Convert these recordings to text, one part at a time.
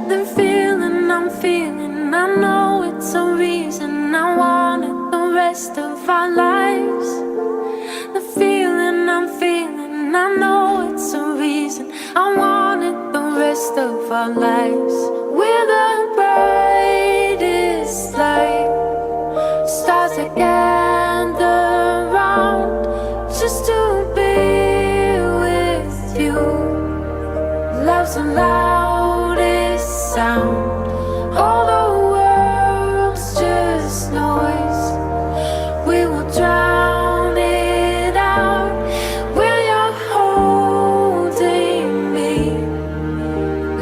The feeling I'm feeling, I know it's a reason. I want it the rest of our lives. The feeling I'm feeling, I know it's a reason. I want it the rest of our lives. We're the brightest light, stars that gather round just to be with you. Love's the loudest sound. All the world's just noise. We will drown it out when you're holding me.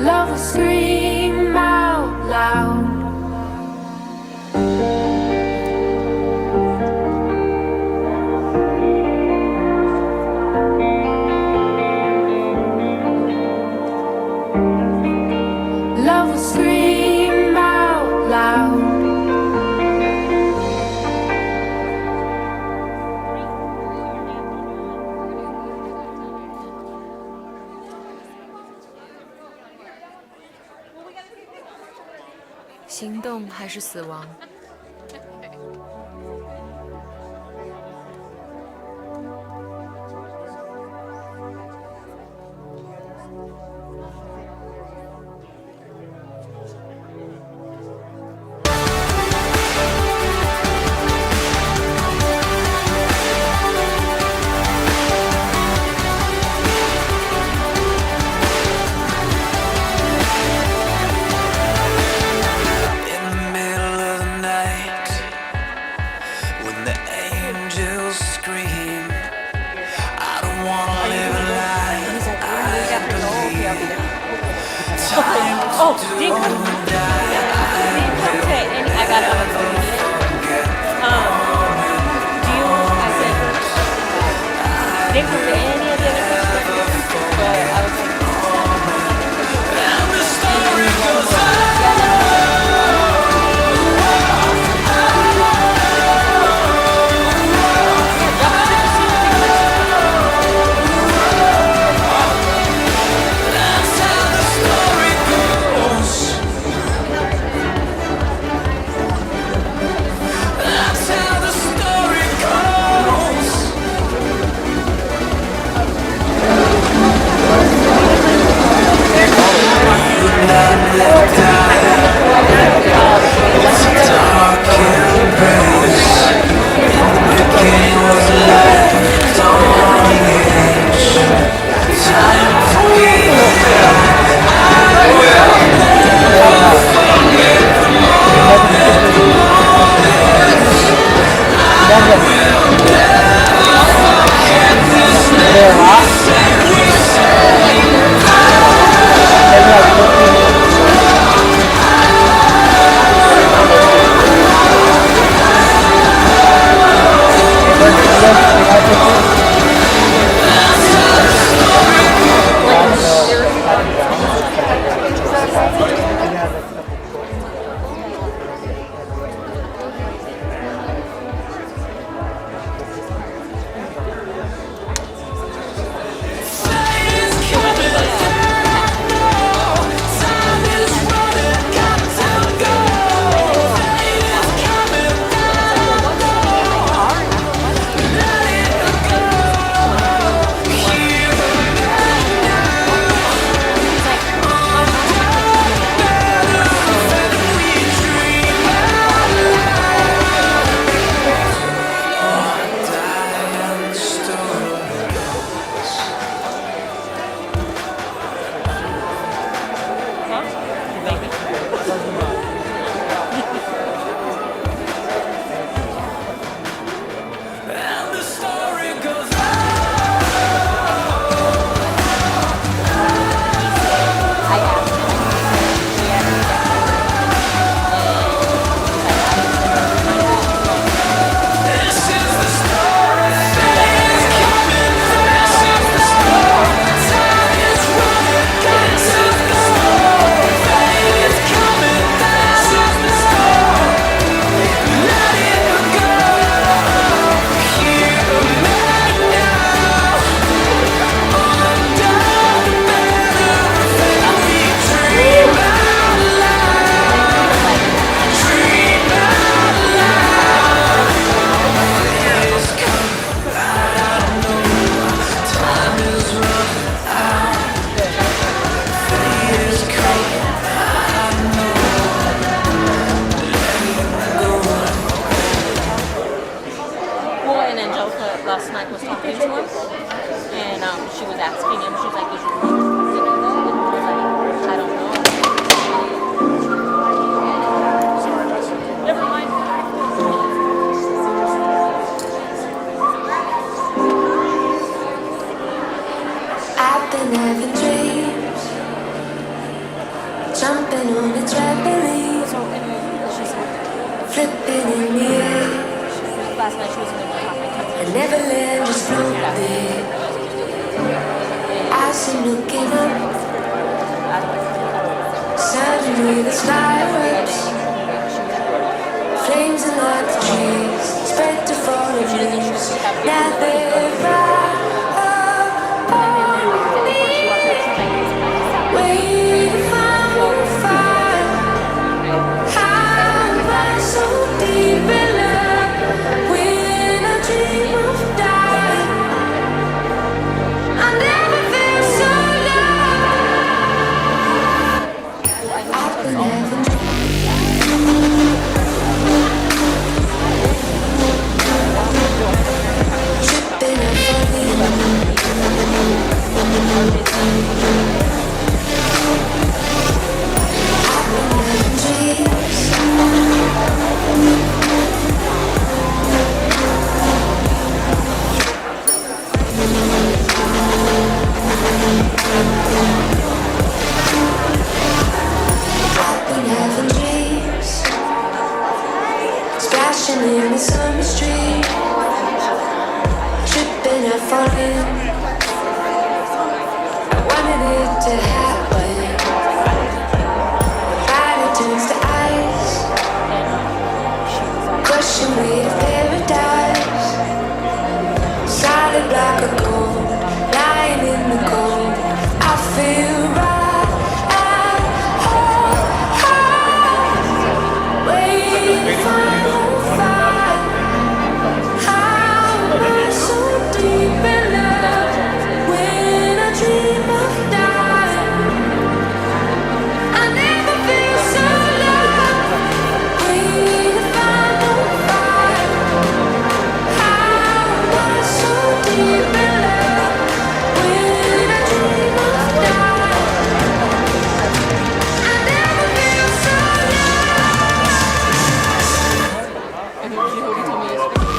Love will scream out loud. Love will scream out loud.《行动还是死亡》。Oh, didn't come. Didn't come to any. I got it on my phone. Do you? I said didn't come to any of the other questions, but I was like. having dreams, jumping on a trampoline, flipping in the air. Last night she was in the top. I never let just float there. I see looking up, suddenly the sky erupts. Flames and light the trees spread to fallen leaves. Now they're right on me, waiting for a fire. How am I so deep in love when I dream of dying? I never feel so low. I've been having tripping and falling. I've been having dreams. I've been having dreams, splashing in the summer street, tripping and falling. I wanted it to happen. My body turns to ice, crushing weight of paradise. Solid block of gold, lying in the cold. I feel right. Waiting for the fire. How am I so deep in love when I dream of dying? I never feel so low. Waiting for the fire. How am I so deep in love when I dream of dying? I never feel so low. And then she told me yesterday.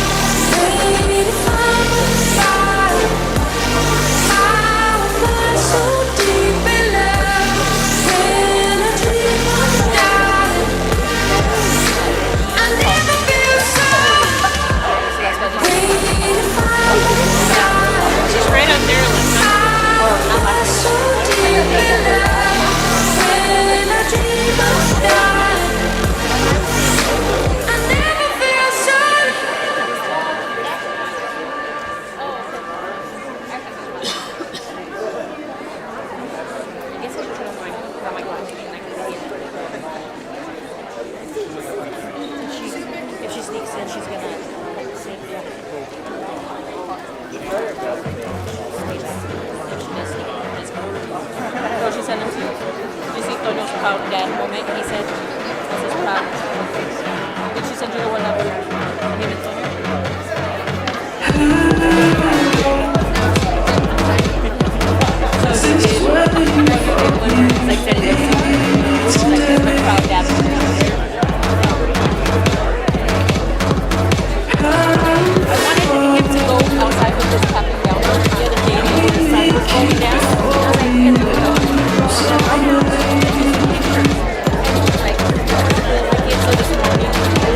Waiting for the fire. How am I so deep in love when I dream of dying? I never feel so. Waiting for the fire. She's right up there, How am I so deep in love when I dream of dying? I never feel so. I guess I should put on my glasses and I can see it. If she sneaks in, she's gonna see it. Yeah. If she does sneak in, it's gonna. Oh, she sent him to you. Did you see Toño's proud dad moment? He said, "This is proud." Did she send you the one of him and Toño? So you did. Like said it is. Like his proud dad moment. I wanted him to go outside with his cap and gown the other day and the sun was going down. I was like, get the window. Like, so this morning, I was like,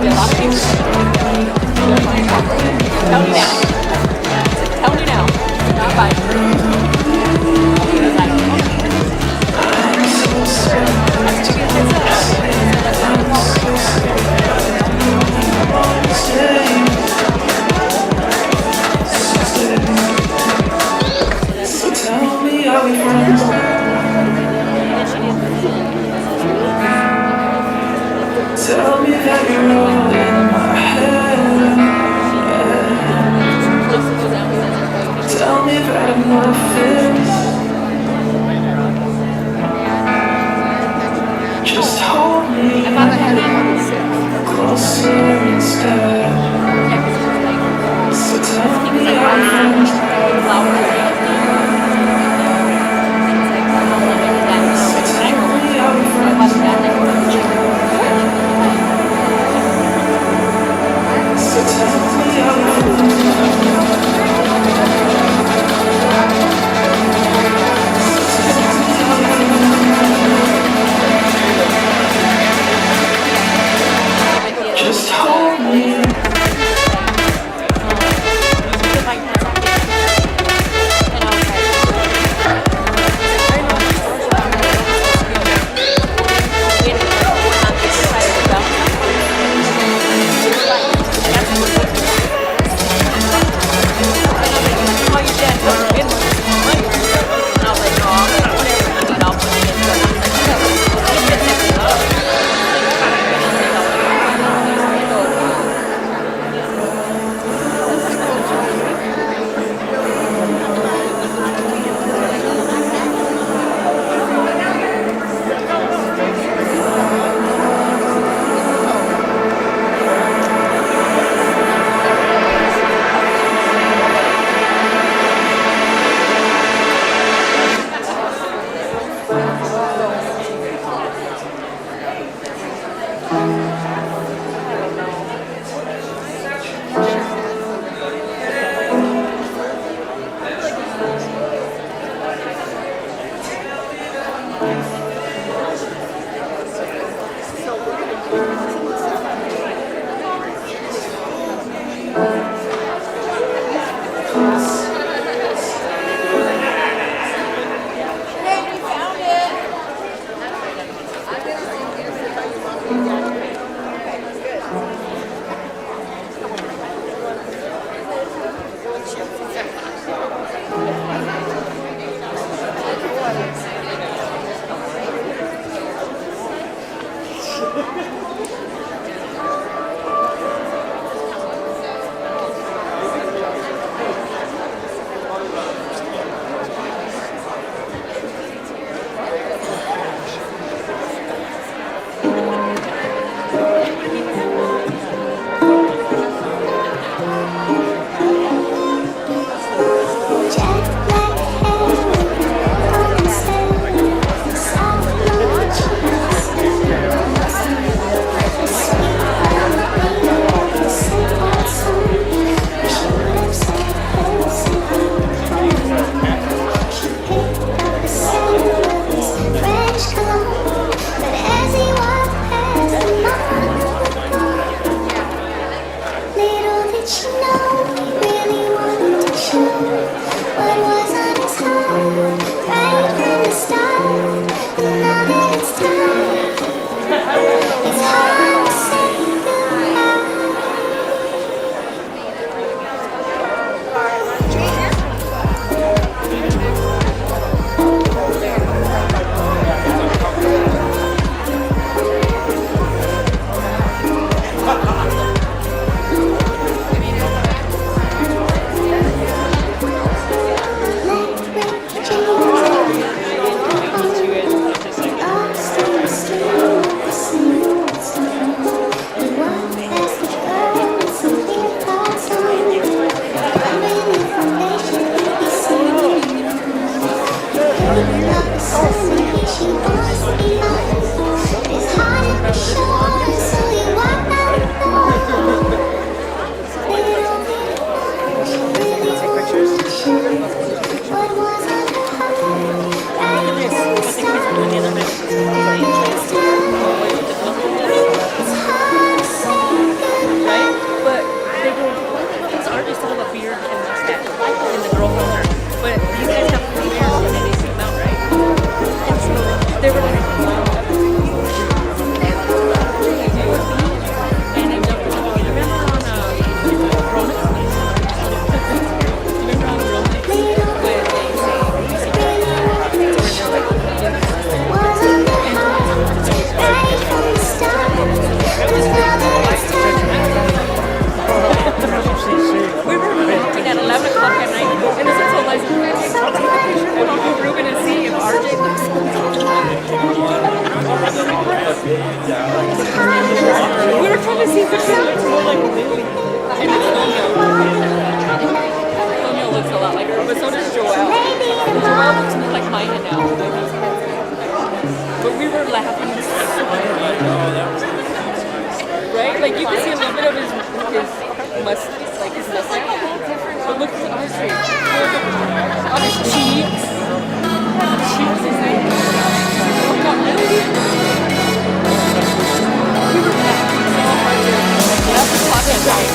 walking. Tell me now. Tell me now. Not bye. He was like, Tell me, are we friends? Tell me that you're all in my head. quiet now. But we were laughing so hard. Right? Like you can see a little bit of his mustache. But look at our face. On his cheeks. Cheeks is like, oh my God, really? We were laughing so hard. That's the pocket, right?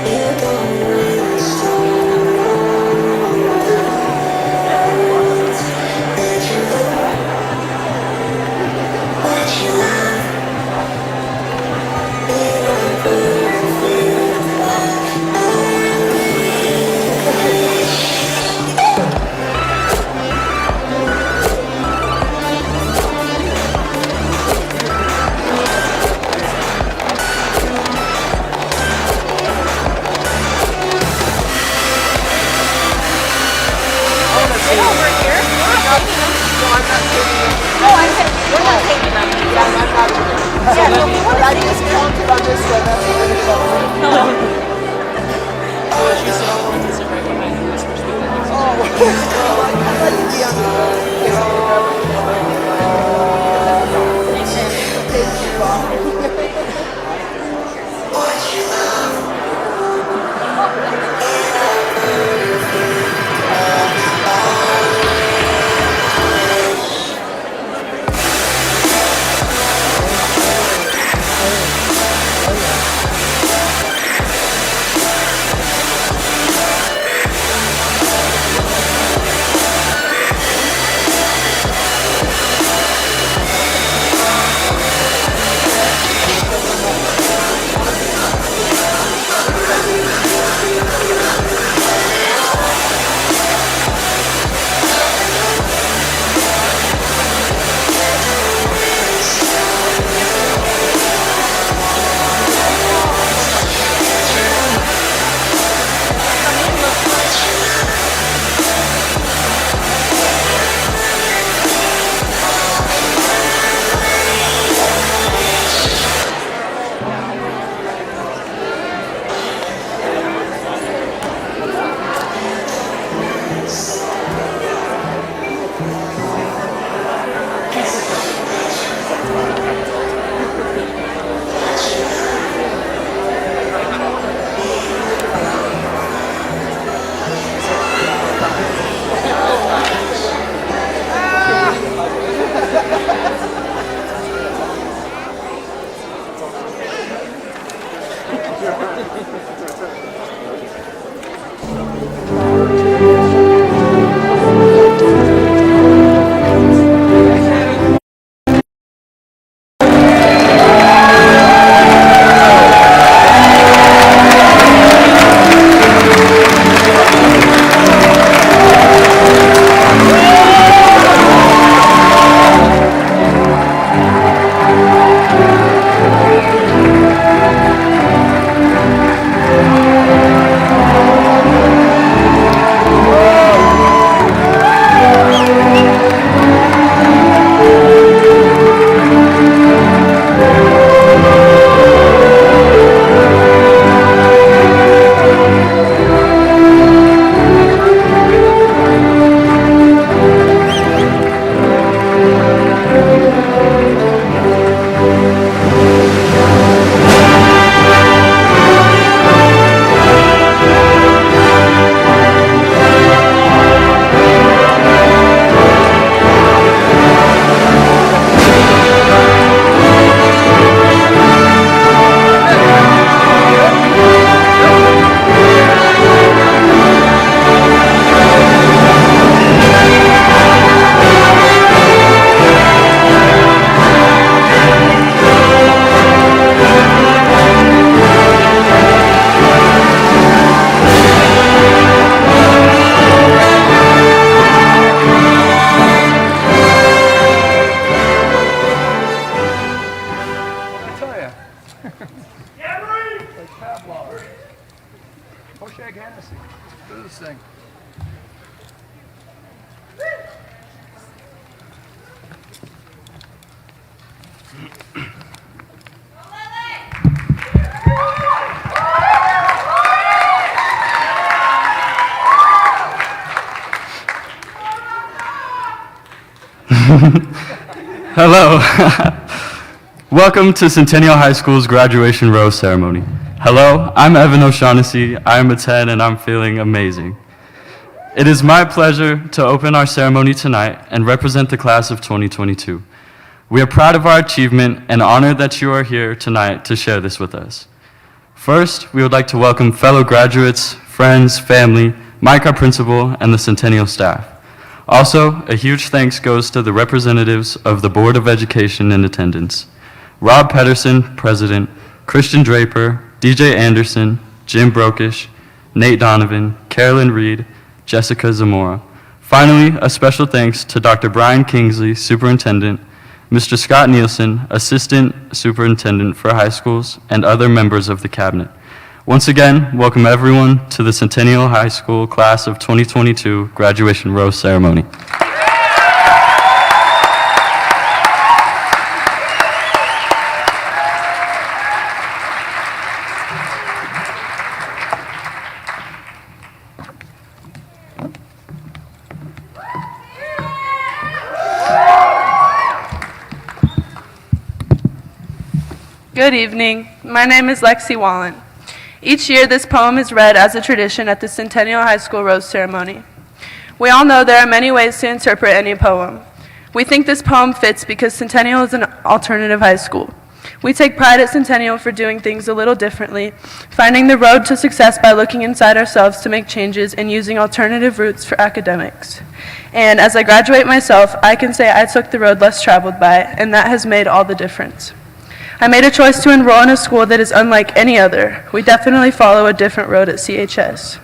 You don't No, I said we're not taking that. Yeah, no, we want to see this. counted on this one. That's what it is. No. Oh, she said all the kids are right behind you, especially when they're I'd like to be on the Hello. Welcome to Centennial High School's graduation rose ceremony. Hello, I'm Evan O'Shaughnessy. I am a 10 and I'm feeling amazing. It is my pleasure to open our ceremony tonight and represent the class of 2022. We are proud of our achievement and honored that you are here tonight to share this with us. First, we would like to welcome fellow graduates, friends, family, Mike, our principal, and the Centennial staff. Also, a huge thanks goes to the representatives of the Board of Education in attendance. Rob Pedersen, President, Christian Draper, DJ Anderson, Jim Brokish, Nate Donovan, Carolyn Reed, Jessica Zamora. Finally, a special thanks to Dr. Brian Kingsley, Superintendent, Mr. Scott Nielsen, Assistant Superintendent for High Schools, and other members of the Cabinet. Once again, welcome everyone to the Centennial High School Class of 2022 Graduation Rose Ceremony. Good evening. My name is Lexi Wallen. Each year, this poem is read as a tradition at the Centennial High School Rose Ceremony. We all know there are many ways to interpret any poem. We think this poem fits because Centennial is an alternative high school. We take pride at Centennial for doing things a little differently, finding the road to success by looking inside ourselves to make changes and using alternative routes for academics. And as I graduate myself, I can say I took the road less traveled by, and that has made all the difference. I made a choice to enroll in a school that is unlike any other. We definitely follow a different road at CHS.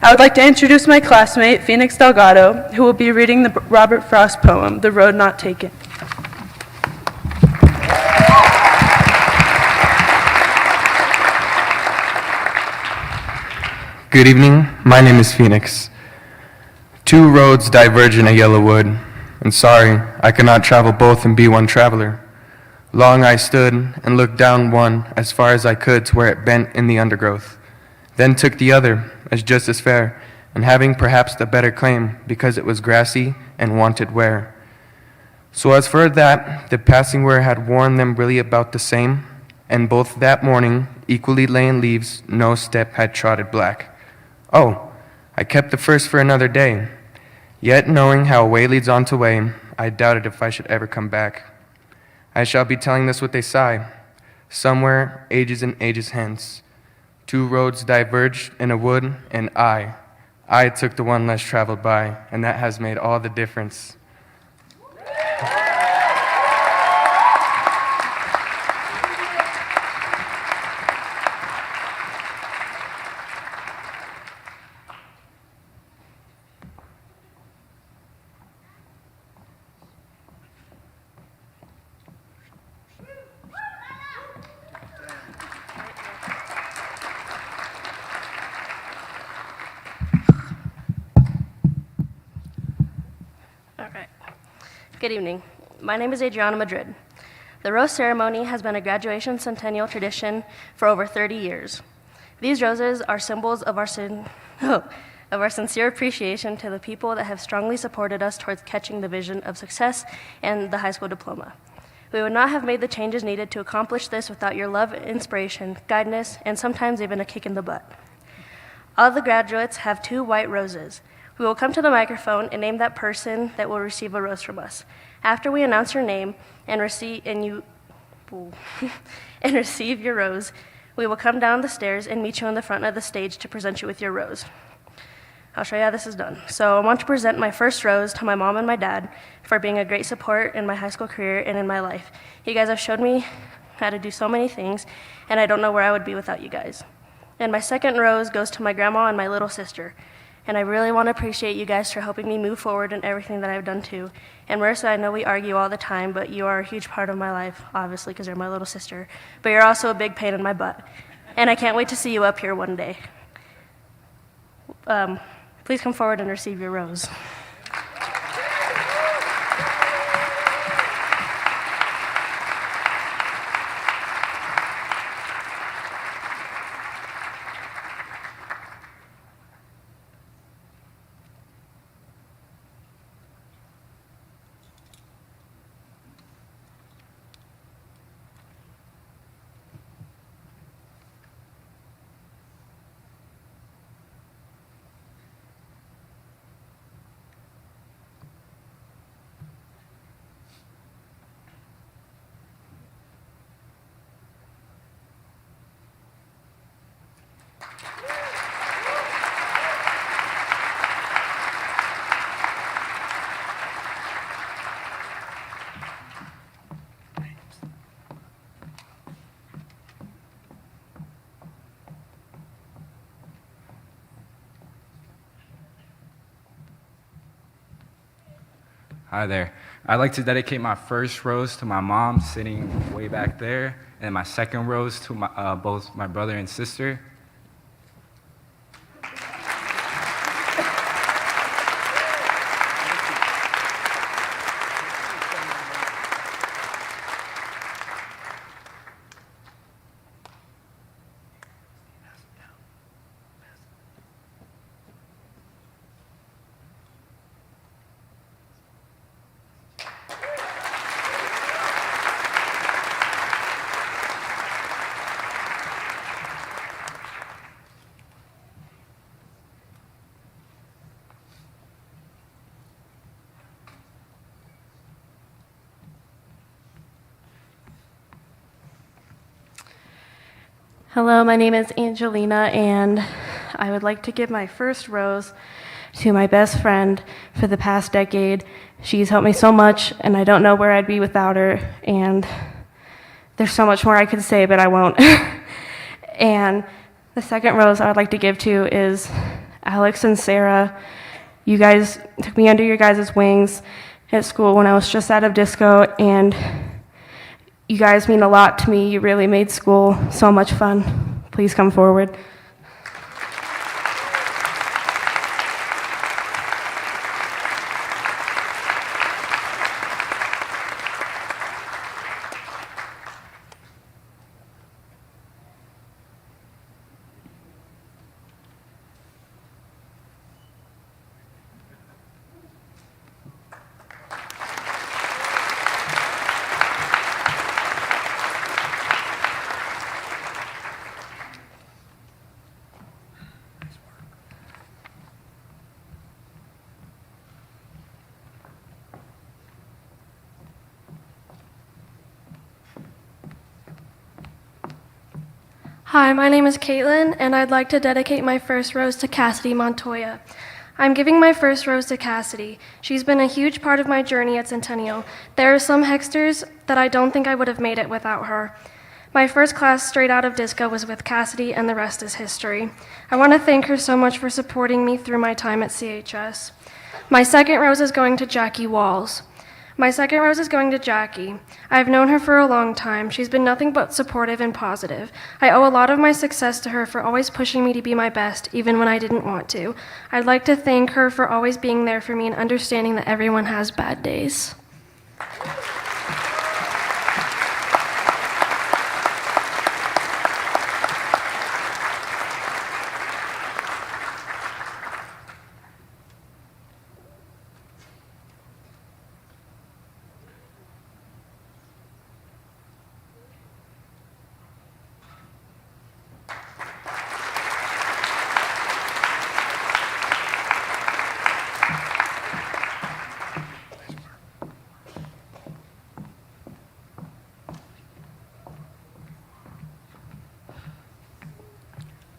I would like to introduce my classmate, Phoenix Delgado, who will be reading the Robert Frost poem, The Road Not Taken. Good evening, my name is Phoenix. Two roads diverge in a yellow wood, and sorry, I could not travel both and be one traveler. Long I stood and looked down one as far as I could to where it bent in the undergrowth, then took the other as just as fair, and having perhaps the better claim because it was grassy and wanted wear. So as for that, the passing wear had worn them really about the same, and both that morning, equally lay in leaves, no step had trotted black. Oh, I kept the first for another day. Yet knowing how a way leads on to way, I doubted if I should ever come back. I shall be telling this with a sigh. Somewhere, ages and ages hence, two roads diverged in a wood, and I took the one less traveled by, and that has made all the difference. Good evening. My name is Adriana Madrid. The rose ceremony has been a graduation centennial tradition for over 30 years. These roses are symbols of our sincere appreciation to the people that have strongly supported us towards catching the vision of success and the high school diploma. We would not have made the changes needed to accomplish this without your love, inspiration, guidance, and sometimes even a kick in the butt. All the graduates have 2 white roses. We will come to the microphone and name that person that will receive a rose from us. After we announce your name and receive your rose, we will come down the stairs and meet you in the front of the stage to present you with your rose. I'll show you how this is done. So I want to present my first rose to my mom and my dad for being a great support in my high school career and in my life. You guys have showed me how to do so many things, and I don't know where I would be without you guys. And my second rose goes to my grandma and my little sister. And I really want to appreciate you guys for helping me move forward in everything that I've done too. And Marissa, I know we argue all the time, but you are a huge part of my life, obviously, because you're my little sister. But you're also a big pain in my butt. And I can't wait to see you up here one day. Please come forward and receive your rose. Hi there. I'd like to dedicate my first rose to my mom sitting way back there, and my second rose to both my brother and sister. Hello, my name is Angelina, and I would like to give my first rose to my best friend for the past decade. She's helped me so much, and I don't know where I'd be without her, and there's so much more I could say, but I won't. And the second rose I would like to give to is Alex and Sarah. You guys took me under your guys' wings at school when I was just out of disco, and you guys mean a lot to me. You really made school so much fun. Please come forward. Hi, my name is Caitlin, and I'd like to dedicate my first rose to Cassidy Montoya. I'm giving my first rose to Cassidy. She's been a huge part of my journey at Centennial. There are some Hexters that I don't think I would have made it without her. My first class straight out of disco was with Cassidy, and the rest is history. I want to thank her so much for supporting me through my time at CHS. My second rose is going to Jackie Walls. My second rose is going to Jackie. I've known her for a long time. She's been nothing but supportive and positive. I owe a lot of my success to her for always pushing me to be my best, even when I didn't want to. I'd like to thank her for always being there for me and understanding that everyone has bad days.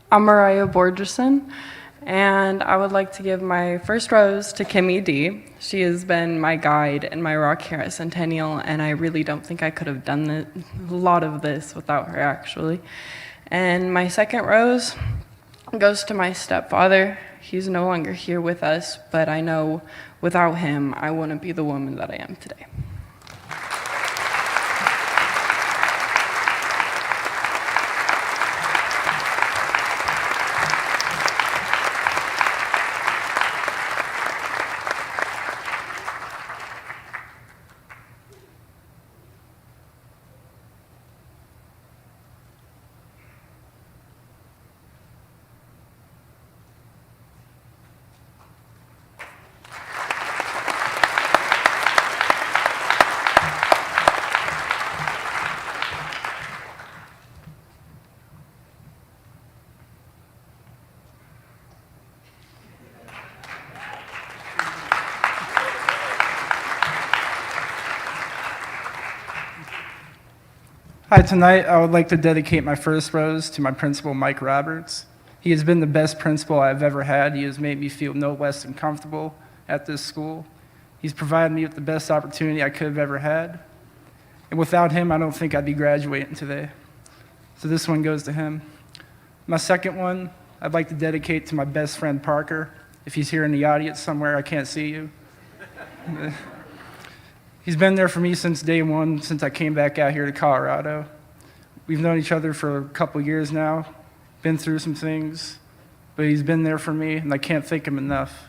I'm Mariah Borgerson, and I would like to give my first rose to Kimmy D. She has been my guide and my rock here at Centennial, and I really don't think I could have done a lot of this without her, actually. And my second rose goes to my stepfather. He's no longer here with us, but I know without him, I wouldn't be the woman that I am today. Hi, tonight I would like to dedicate my first rose to my principal, Mike Roberts. He has been the best principal I've ever had. He has made me feel no less than comfortable at this school. He's provided me with the best opportunity I could have ever had. And without him, I don't think I'd be graduating today. So this one goes to him. My second one, I'd like to dedicate to my best friend, Parker. If he's here in the audience somewhere, I can't see you. He's been there for me since day one, since I came back out here to Colorado. We've known each other for a couple years now, been through some things, but he's been there for me, and I can't thank him enough.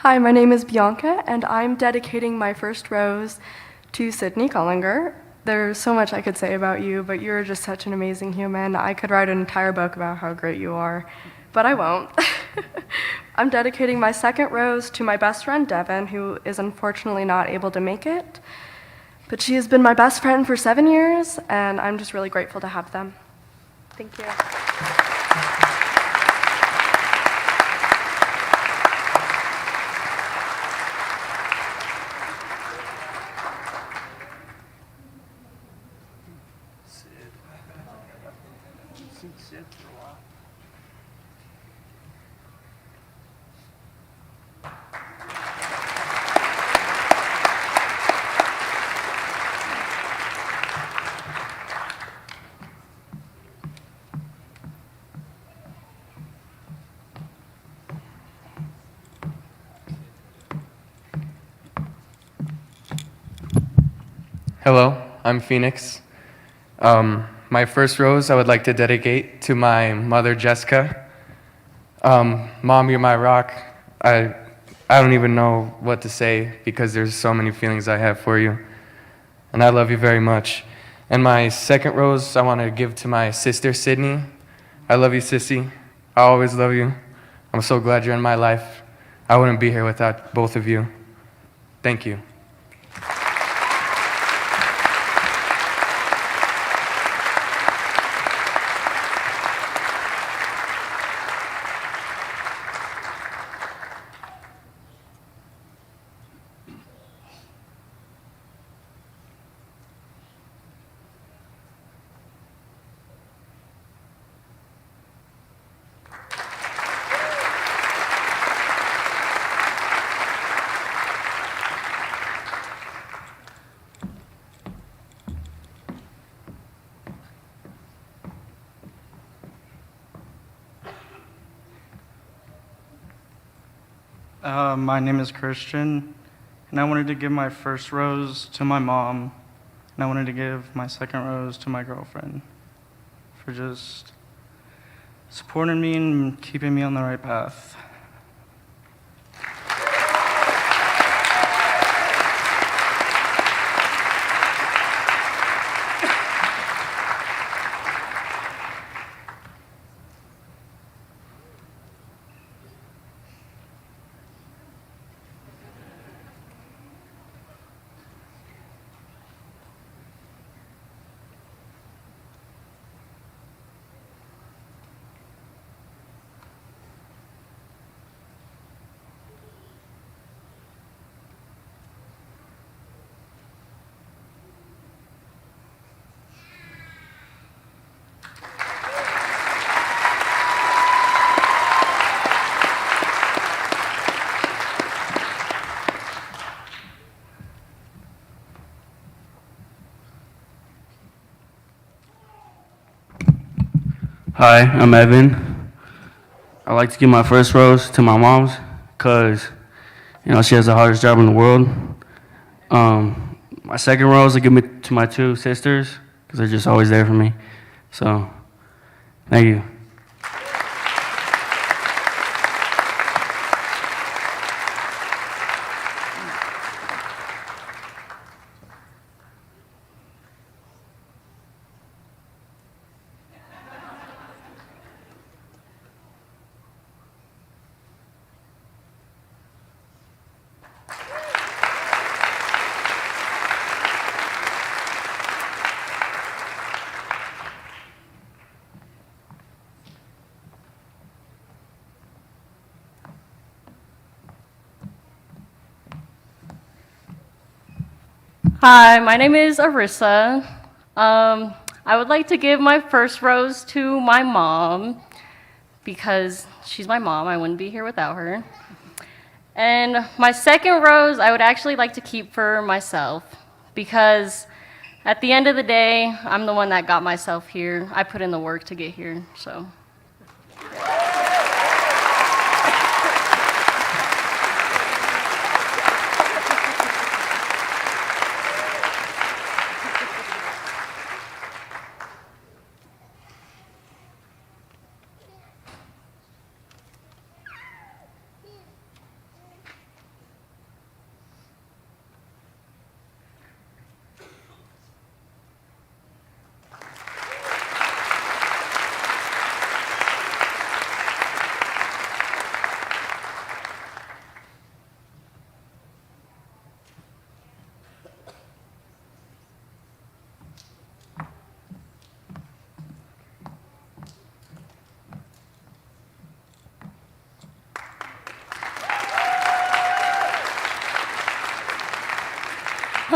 Hi, my name is Bianca, and I'm dedicating my first rose to Sydney Collinger. There's so much I could say about you, but you're just such an amazing human. I could write an entire book about how great you are, but I won't. I'm dedicating my second rose to my best friend, Devin, who is unfortunately not able to make it. But she has been my best friend for 7 years, and I'm just really grateful to have them. Thank you. Hello, I'm Phoenix. My first rose I would like to dedicate to my mother, Jessica. Mom, you're my rock. I don't even know what to say because there's so many feelings I have for you. And I love you very much. And my second rose I want to give to my sister, Sydney. I love you, Sissy. I always love you. I'm so glad you're in my life. I wouldn't be here without both of you. Thank you. My name is Christian, and I wanted to give my first rose to my mom, and I wanted to give my second rose to my girlfriend for just supporting me and keeping me on the right path. Hi, I'm Evan. I'd like to give my first rose to my mom's because, she has the hardest job in the world. My second rose I give it to my two sisters because they're just always there for me. So, thank you. Hi, my name is Arissa. I would like to give my first rose to my mom because she's my mom. I wouldn't be here without her. And my second rose, I would actually like to keep for myself because at the end of the day, I'm the one that got myself here. I put in the work to get here, so.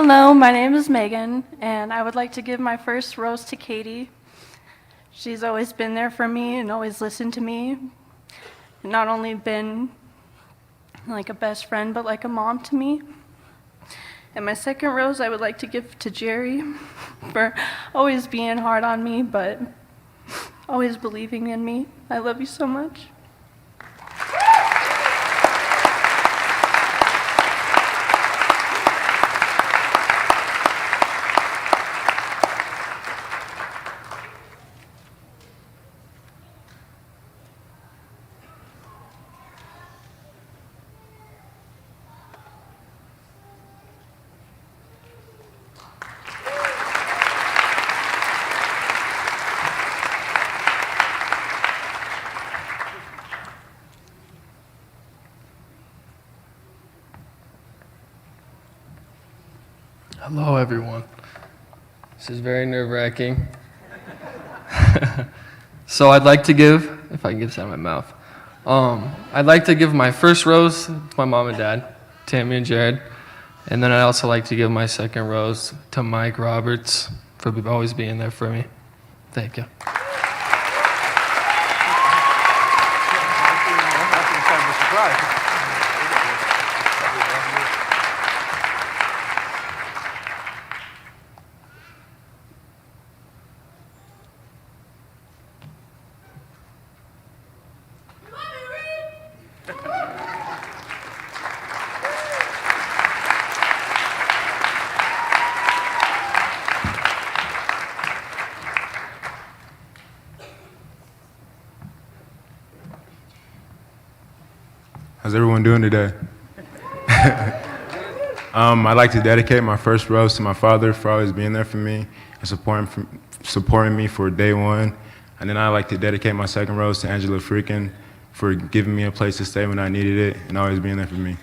Hello, my name is Megan, and I would like to give my first rose to Katie. She's always been there for me and always listened to me. Not only been like a best friend, but like a mom to me. And my second rose I would like to give to Jerry for always being hard on me, but always believing in me. I love you so much. Hello, everyone. This is very nerve-wracking. So I'd like to give, if I can get this out of my mouth, I'd like to give my first rose to my mom and dad, Tammy and Jared, and then I'd also like to give my second rose to Mike Roberts for always being there for me. Thank you. How's everyone doing today? I'd like to dedicate my first rose to my father for always being there for me and supporting me for day one. And then I'd like to dedicate my second rose to Angela Freakin for giving me a place to stay when I needed it and always being there for me.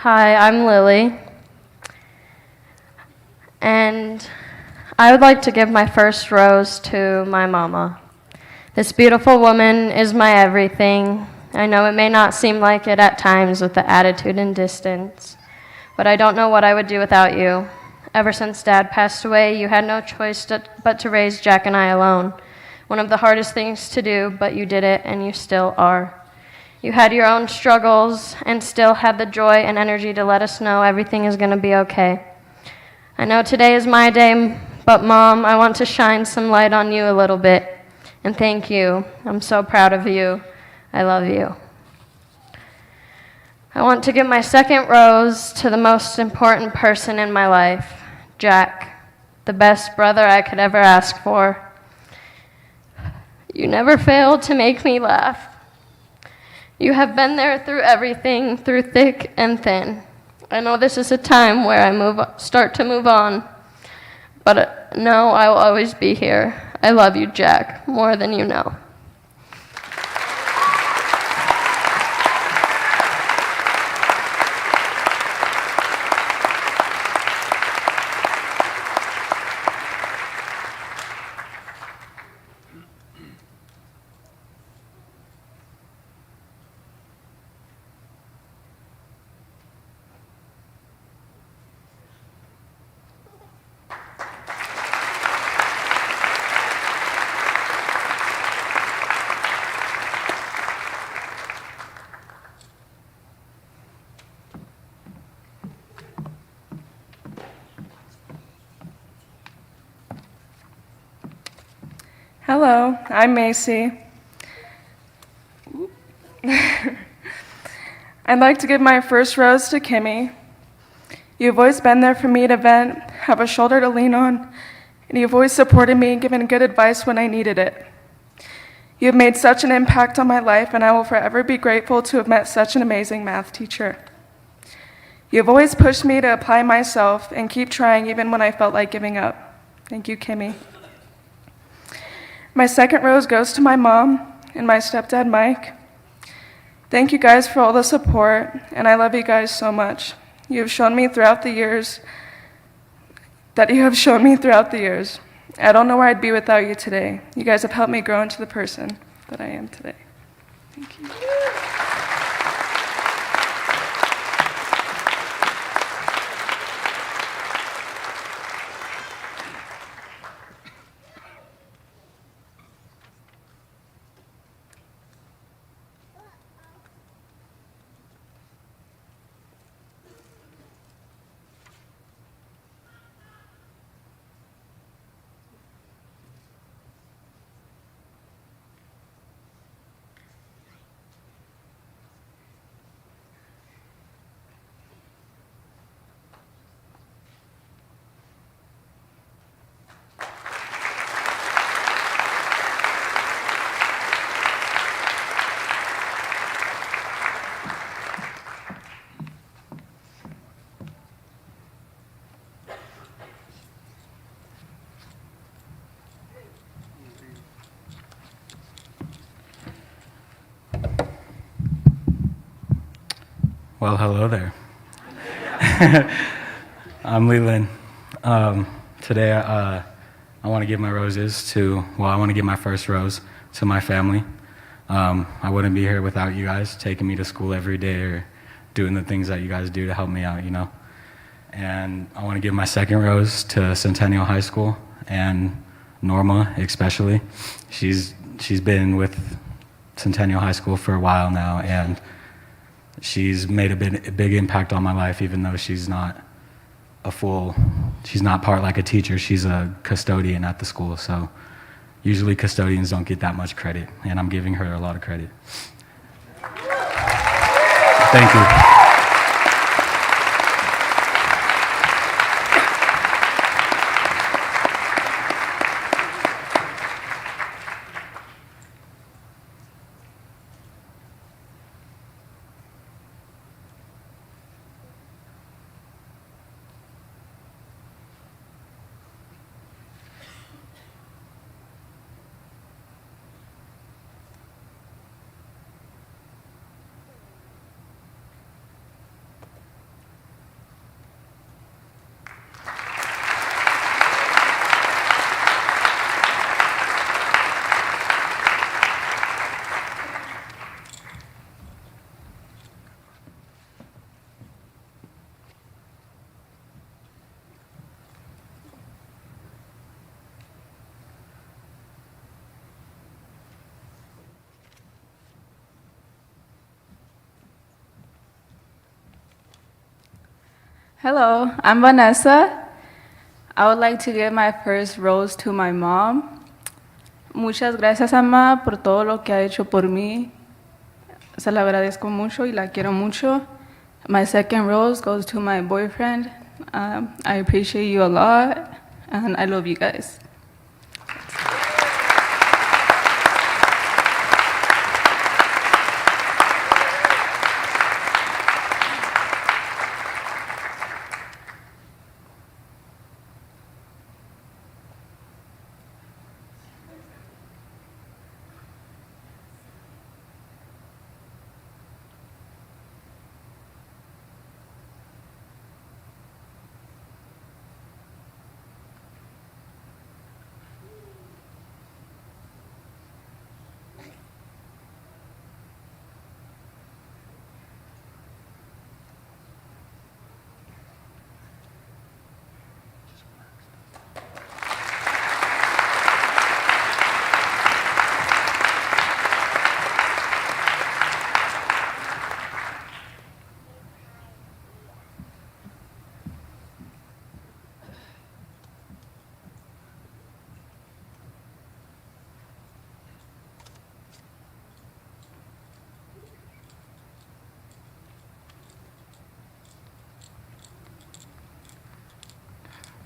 Hi, I'm Lily, and I would like to give my first rose to my mama. This beautiful woman is my everything. I know it may not seem like it at times with the attitude and distance, but I don't know what I would do without you. Ever since Dad passed away, you had no choice but to raise Jack and I alone. One of the hardest things to do, but you did it, and you still are. You had your own struggles and still had the joy and energy to let us know everything is going to be okay. I know today is my day, but Mom, I want to shine some light on you a little bit. And thank you. I'm so proud of you. I love you. I want to give my second rose to the most important person in my life, Jack, the best brother I could ever ask for. You never failed to make me laugh. You have been there through everything, through thick and thin. I know this is a time where I start to move on, but no, I will always be here. I love you, Jack, more than you know. Hello, I'm Macy. I'd like to give my first rose to Kimmy. You've always been there for me to vent, have a shoulder to lean on, and you've always supported me and given good advice when I needed it. You have made such an impact on my life, and I will forever be grateful to have met such an amazing math teacher. You have always pushed me to apply myself and keep trying even when I felt like giving up. Thank you, Kimmy. My second rose goes to my mom and my stepdad, Mike. Thank you guys for all the support, and I love you guys so much. You have shown me throughout the years that you have shown me throughout the years. I don't know where I'd be without you today. You guys have helped me grow into the person that I am today. Thank you. Well, hello there. I'm Leland. Today, I want to give my roses to, I want to give my first rose to my family. I wouldn't be here without you guys taking me to school every day or doing the things that you guys do to help me out, you know. And I want to give my second rose to Centennial High School and Norma especially. She's been with Centennial High School for a while now, and she's made a big impact on my life, even though she's not part like a teacher. She's a custodian at the school, so usually custodians don't get that much credit, and I'm giving her a lot of credit. Thank you. Hello, I'm Vanessa. I would like to give my first rose to my mom. Muchas gracias, mamá, por todo lo que ha hecho por mí. Se la agradezco mucho y la quiero mucho. My second rose goes to my boyfriend. I appreciate you a lot, and I love you guys.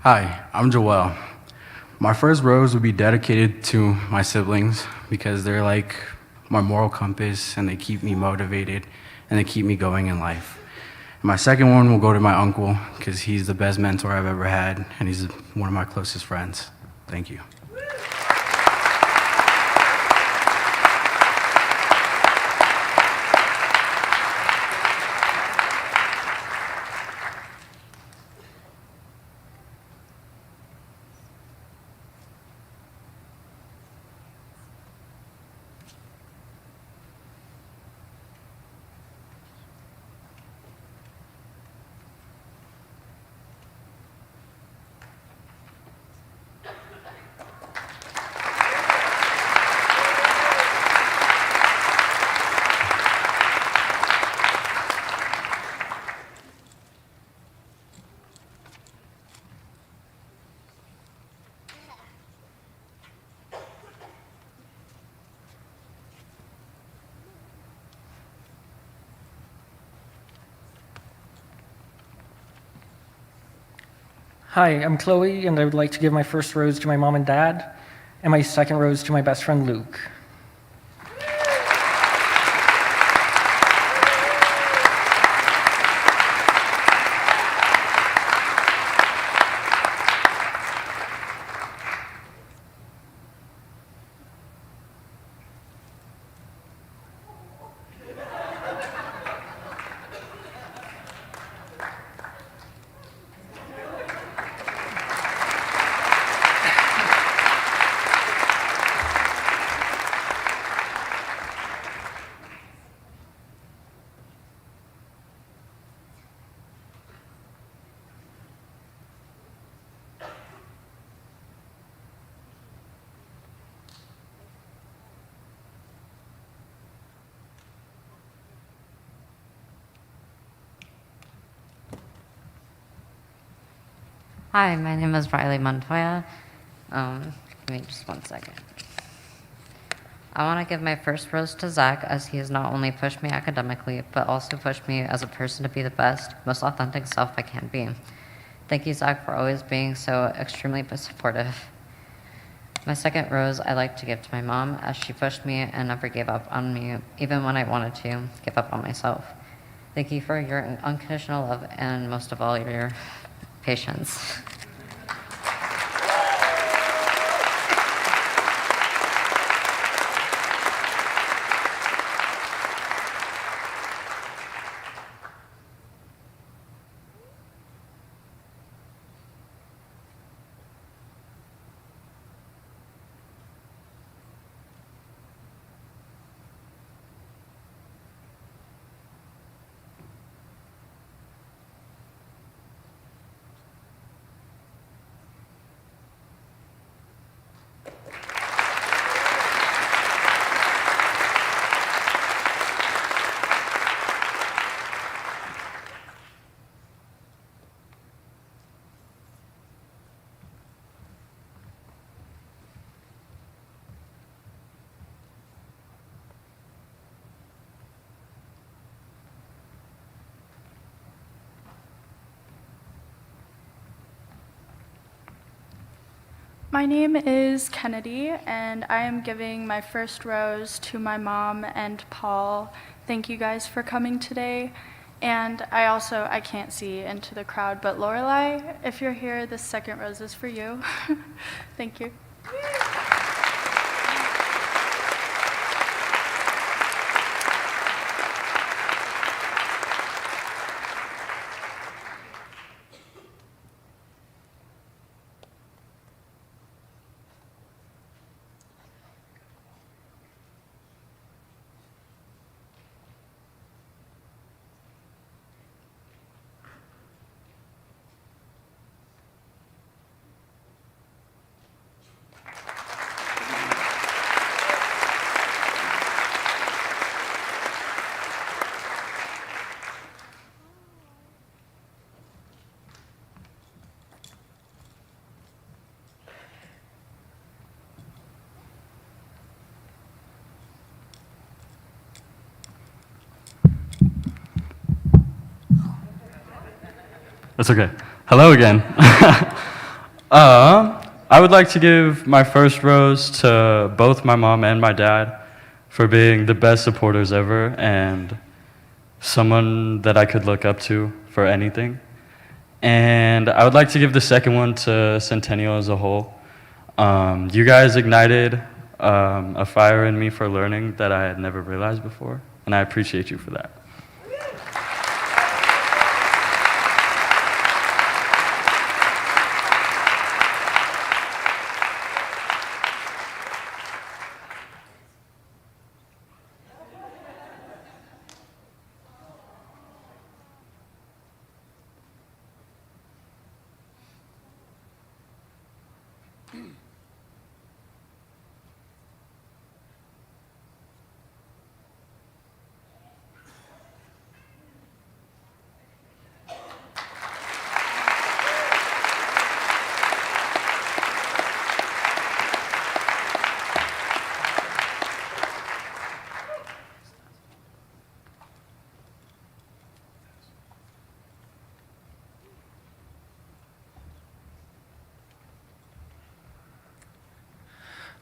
Hi, I'm Joel. My first rose would be dedicated to my siblings because they're like my moral compass and they keep me motivated and they keep me going in life. My second one will go to my uncle because he's the best mentor I've ever had and he's one of my closest friends. Thank you. Hi, I'm Chloe, and I would like to give my first rose to my mom and dad, and my second rose to my best friend Luke. Hi, my name is Riley Montoya. Give me just 1 second. I want to give my first rose to Zach, as he has not only pushed me academically, but also pushed me as a person to be the best, most authentic self I can be. Thank you, Zach, for always being so extremely supportive. My second rose I'd like to give to my mom, as she pushed me and never gave up on me, even when I wanted to give up on myself. Thank you for your unconditional love, and most of all, your patience. My name is Kennedy, and I am giving my first rose to my mom and Paul. Thank you guys for coming today. And I can't see into the crowd, but Lorelai, if you're here, this second rose is for you. Thank you. That's okay. Hello again. I would like to give my first rose to both my mom and my dad for being the best supporters ever and someone that I could look up to for anything. And I would like to give the second one to Centennial as a whole. You guys ignited a fire in me for learning that I had never realized before, and I appreciate you for that.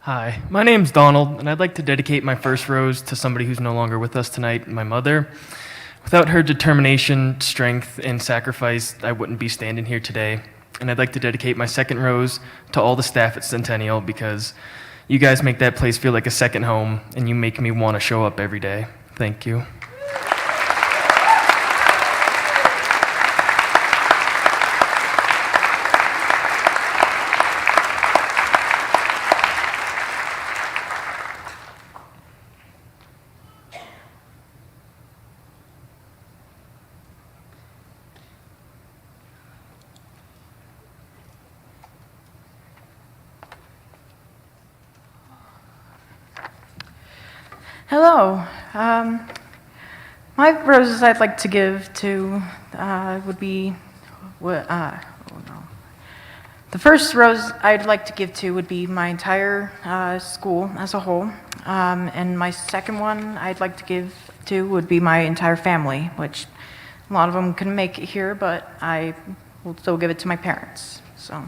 Hi, my name's Donald, and I'd like to dedicate my first rose to somebody who's no longer with us tonight, my mother. Without her determination, strength, and sacrifice, I wouldn't be standing here today. And I'd like to dedicate my second rose to all the staff at Centennial because you guys make that place feel like a second home, and you make me want to show up every day. Thank you. Hello. My roses I'd like to give to would be, the first rose I'd like to give to would be my entire school as a whole. And my second one I'd like to give to would be my entire family, which a lot of them couldn't make it here, but I will still give it to my parents. So.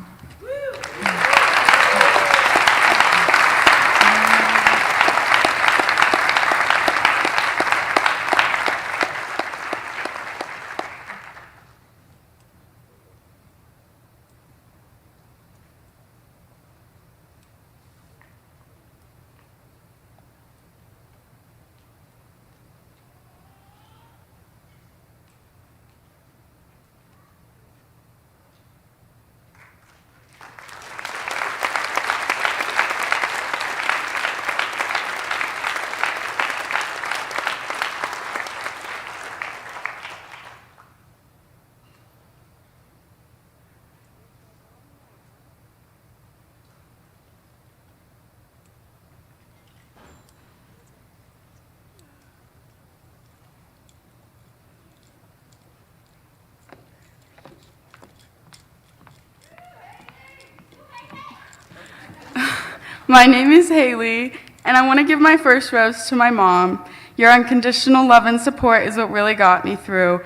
My name is Haley, and I want to give my first rose to my mom. Your unconditional love and support is what really got me through.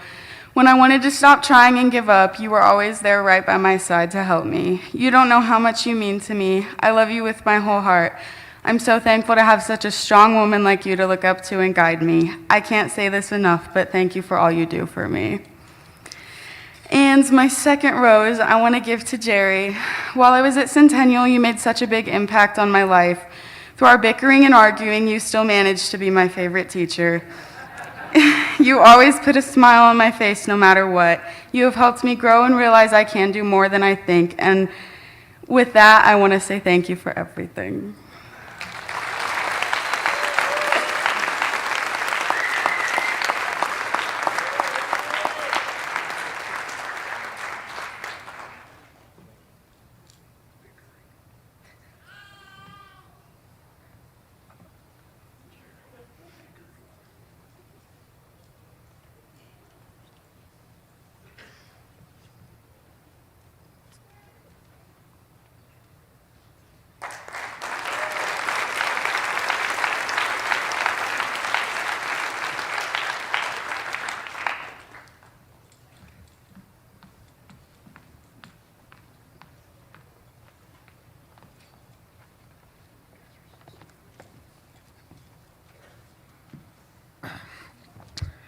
When I wanted to stop trying and give up, you were always there right by my side to help me. You don't know how much you mean to me. I love you with my whole heart. I'm so thankful to have such a strong woman like you to look up to and guide me. I can't say this enough, but thank you for all you do for me. And my second rose I want to give to Jerry. While I was at Centennial, you made such a big impact on my life. Through our bickering and arguing, you still managed to be my favorite teacher. You always put a smile on my face no matter what. You have helped me grow and realize I can do more than I think. And with that, I want to say thank you for everything.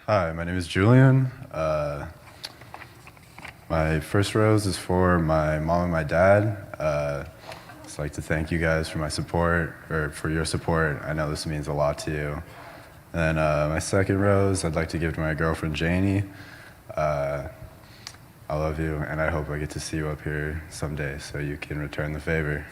Hi, my name is Julian. My first rose is for my mom and my dad. I'd just like to thank you guys for my support, or for your support. I know this means a lot to you. And then my second rose, I'd like to give to my girlfriend Janie. I love you, and I hope I get to see you up here someday so you can return the favor.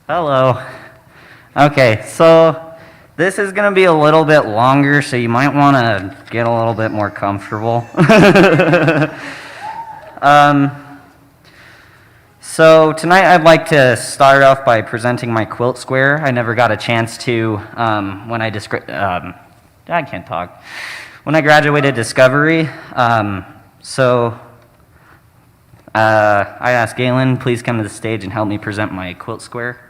Hello. Okay, so this is going to be a little bit longer, so you might want to get a little bit more comfortable. So tonight I'd like to start off by presenting my quilt square. I never got a chance to when I can't talk. When I graduated Discovery, so I asked Galen, please come to the stage and help me present my quilt square.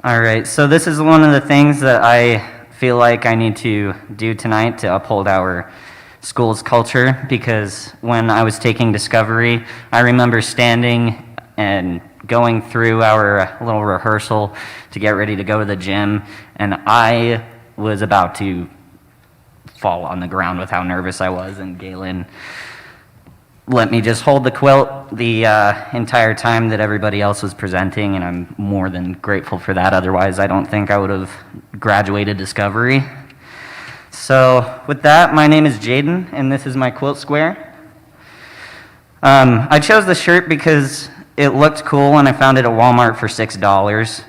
All right, so this is one of the things that I feel like I need to do tonight to uphold our school's culture, because when I was taking Discovery, I remember standing and going through our little rehearsal to get ready to go to the gym, and I was about to fall on the ground with how nervous I was, and Galen let me just hold the quilt the entire time that everybody else was presenting, and I'm more than grateful for that. Otherwise, I don't think I would have graduated Discovery. So with that, my name is Jaden, and this is my quilt square. I chose the shirt because it looked cool, and I found it at Walmart for $6,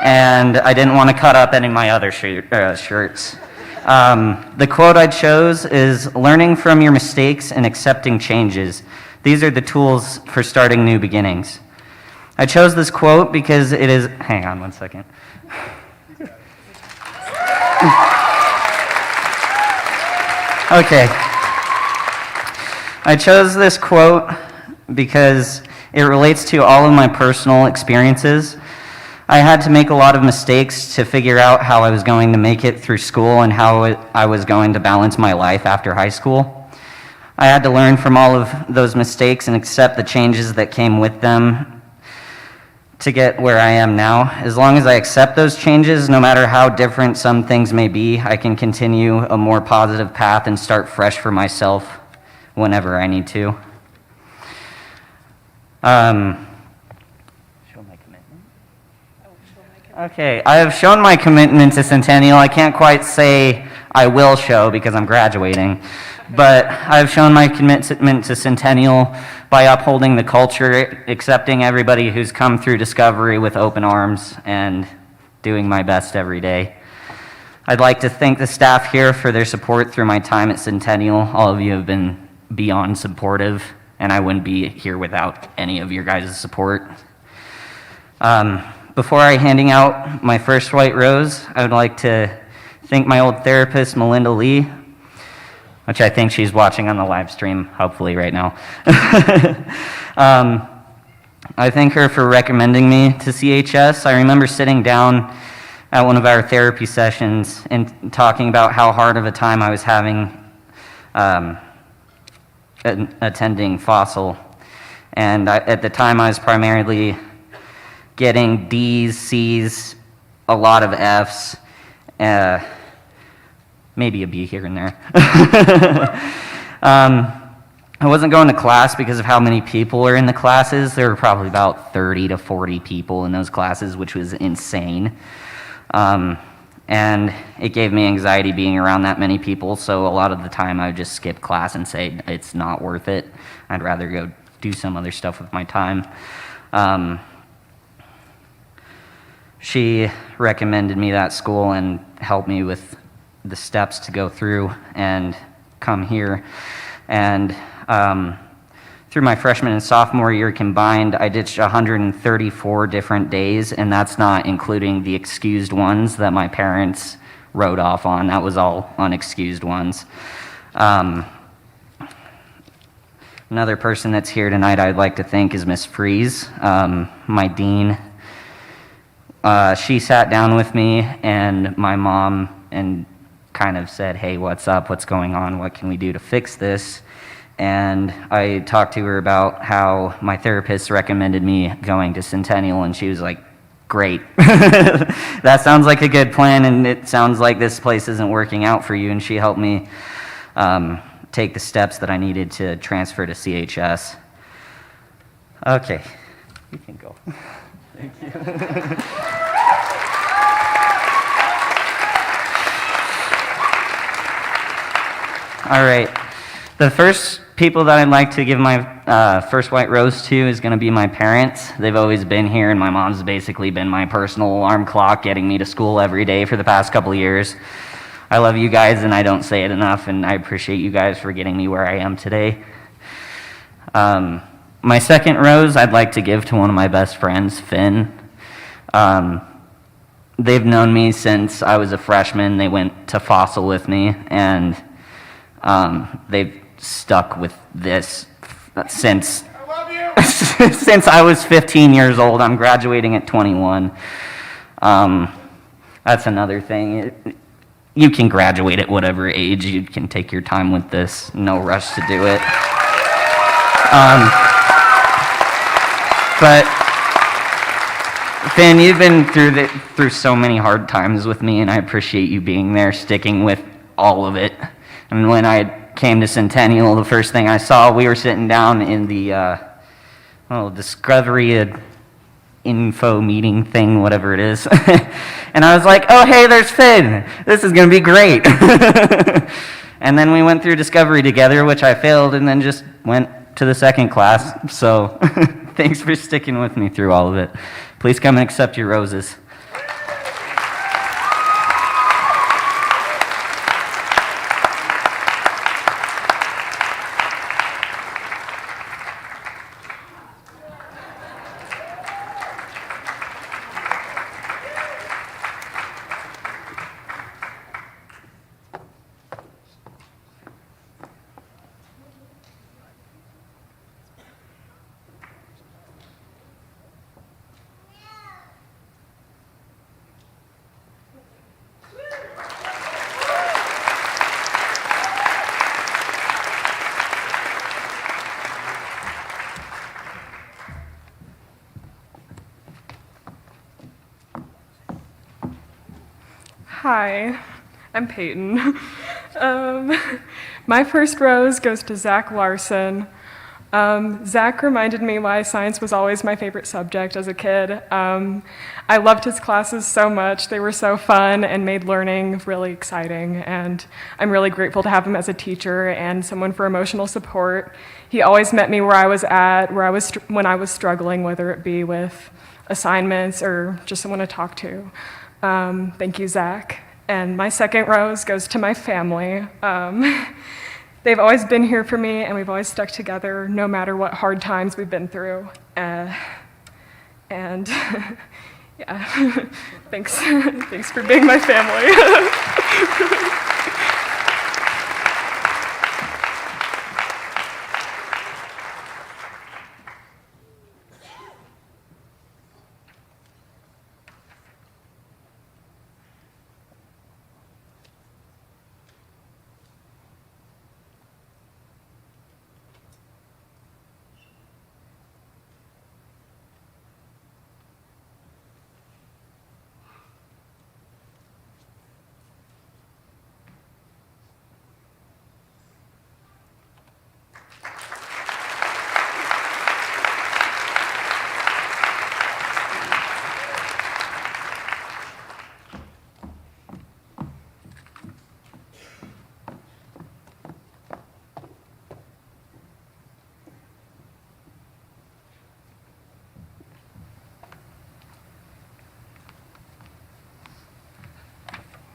and I didn't want to cut up any of my other shirts. The quote I chose is, "Learning from your mistakes and accepting changes. These are the tools for starting new beginnings." I chose this quote because it is, hang on one second. Okay. I chose this quote because it relates to all of my personal experiences. I had to make a lot of mistakes to figure out how I was going to make it through school and how I was going to balance my life after high school. I had to learn from all of those mistakes and accept the changes that came with them to get where I am now. As long as I accept those changes, no matter how different some things may be, I can continue a more positive path and start fresh for myself whenever I need to. Okay, I have shown my commitment to Centennial. I can't quite say I will show because I'm graduating, but I've shown my commitment to Centennial by upholding the culture, accepting everybody who's come through Discovery with open arms, and doing my best every day. I'd like to thank the staff here for their support through my time at Centennial. All of you have been beyond supportive, and I wouldn't be here without any of your guys' support. Before I handing out my first white rose, I would like to thank my old therapist, Melinda Lee, which I think she's watching on the live stream, hopefully right now. I thank her for recommending me to CHS. I remember sitting down at one of our therapy sessions and talking about how hard of a time I was having attending Fossil. And at the time, I was primarily getting D's, C's, a lot of F's, maybe a B here and there. I wasn't going to class because of how many people are in the classes. There were probably about 30 to 40 people in those classes, which was insane. And it gave me anxiety being around that many people, so a lot of the time I would just skip class and say it's not worth it. I'd rather go do some other stuff with my time. She recommended me that school and helped me with the steps to go through and come here. And through my freshman and sophomore year combined, I ditched 134 different days, and that's not including the excused ones that my parents wrote off on. That was all unexcused ones. Another person that's here tonight I'd like to thank is Miss Freeze, my dean. She sat down with me and my mom and kind of said, hey, what's up? What's going on? What can we do to fix this? And I talked to her about how my therapist recommended me going to Centennial, and she was like, great. That sounds like a good plan, and it sounds like this place isn't working out for you. And she helped me take the steps that I needed to transfer to CHS. Okay, you can go. Thank you. All right. The first people that I'd like to give my first white rose to is going to be my parents. They've always been here, and my mom's basically been my personal alarm clock, getting me to school every day for the past couple of years. I love you guys, and I don't say it enough, and I appreciate you guys for getting me where I am today. My second rose I'd like to give to one of my best friends, Finn. They've known me since I was a freshman. They went to Fossil with me, and they've stuck with this since since I was 15 years old. I'm graduating at 21. That's another thing. You can graduate at whatever age. You can take your time with this. No rush to do it. But Finn, you've been through so many hard times with me, and I appreciate you being there, sticking with all of it. And when I came to Centennial, the first thing I saw, we were sitting down in the Discovery info meeting thing, whatever it is. And I was like, oh, hey, there's Finn. This is going to be great. And then we went through Discovery together, which I failed, and then just went to the second class. So thanks for sticking with me through all of it. Please come and accept your roses. Hi, I'm Peyton. My first rose goes to Zach Larson. Zach reminded me why science was always my favorite subject as a kid. I loved his classes so much. They were so fun and made learning really exciting, and I'm really grateful to have him as a teacher and someone for emotional support. He always met me where I was at, when I was struggling, whether it be with assignments or just someone to talk to. Thank you, Zach. And my second rose goes to my family. They've always been here for me, and we've always stuck together no matter what hard times we've been through. And yeah, thanks for being my family.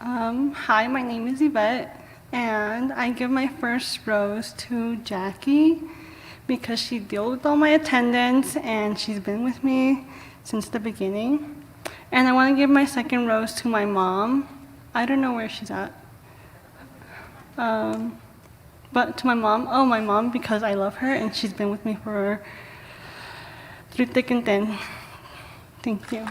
Hi, my name is Yvette, and I give my first rose to Jackie because she dealt with all my attendance and she's been with me since the beginning. And I want to give my second rose to my mom. I don't know where she's at. But to my mom, because I love her and she's been with me for through thick and thin. Thank you.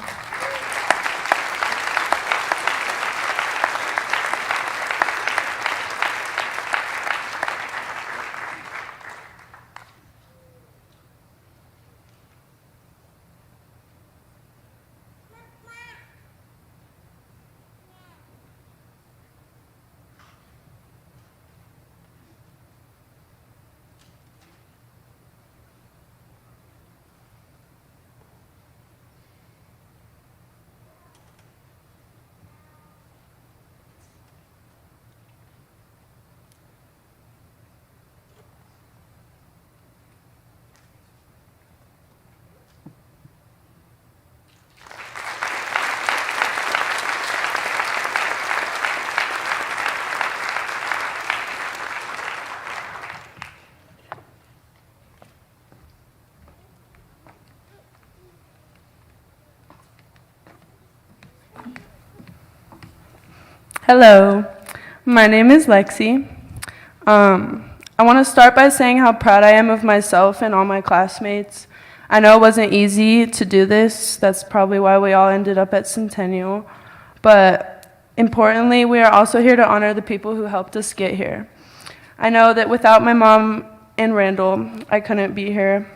Hello, my name is Lexi. I want to start by saying how proud I am of myself and all my classmates. I know it wasn't easy to do this. That's probably why we all ended up at Centennial. But importantly, we are also here to honor the people who helped us get here. I know that without my mom and Randall, I couldn't be here.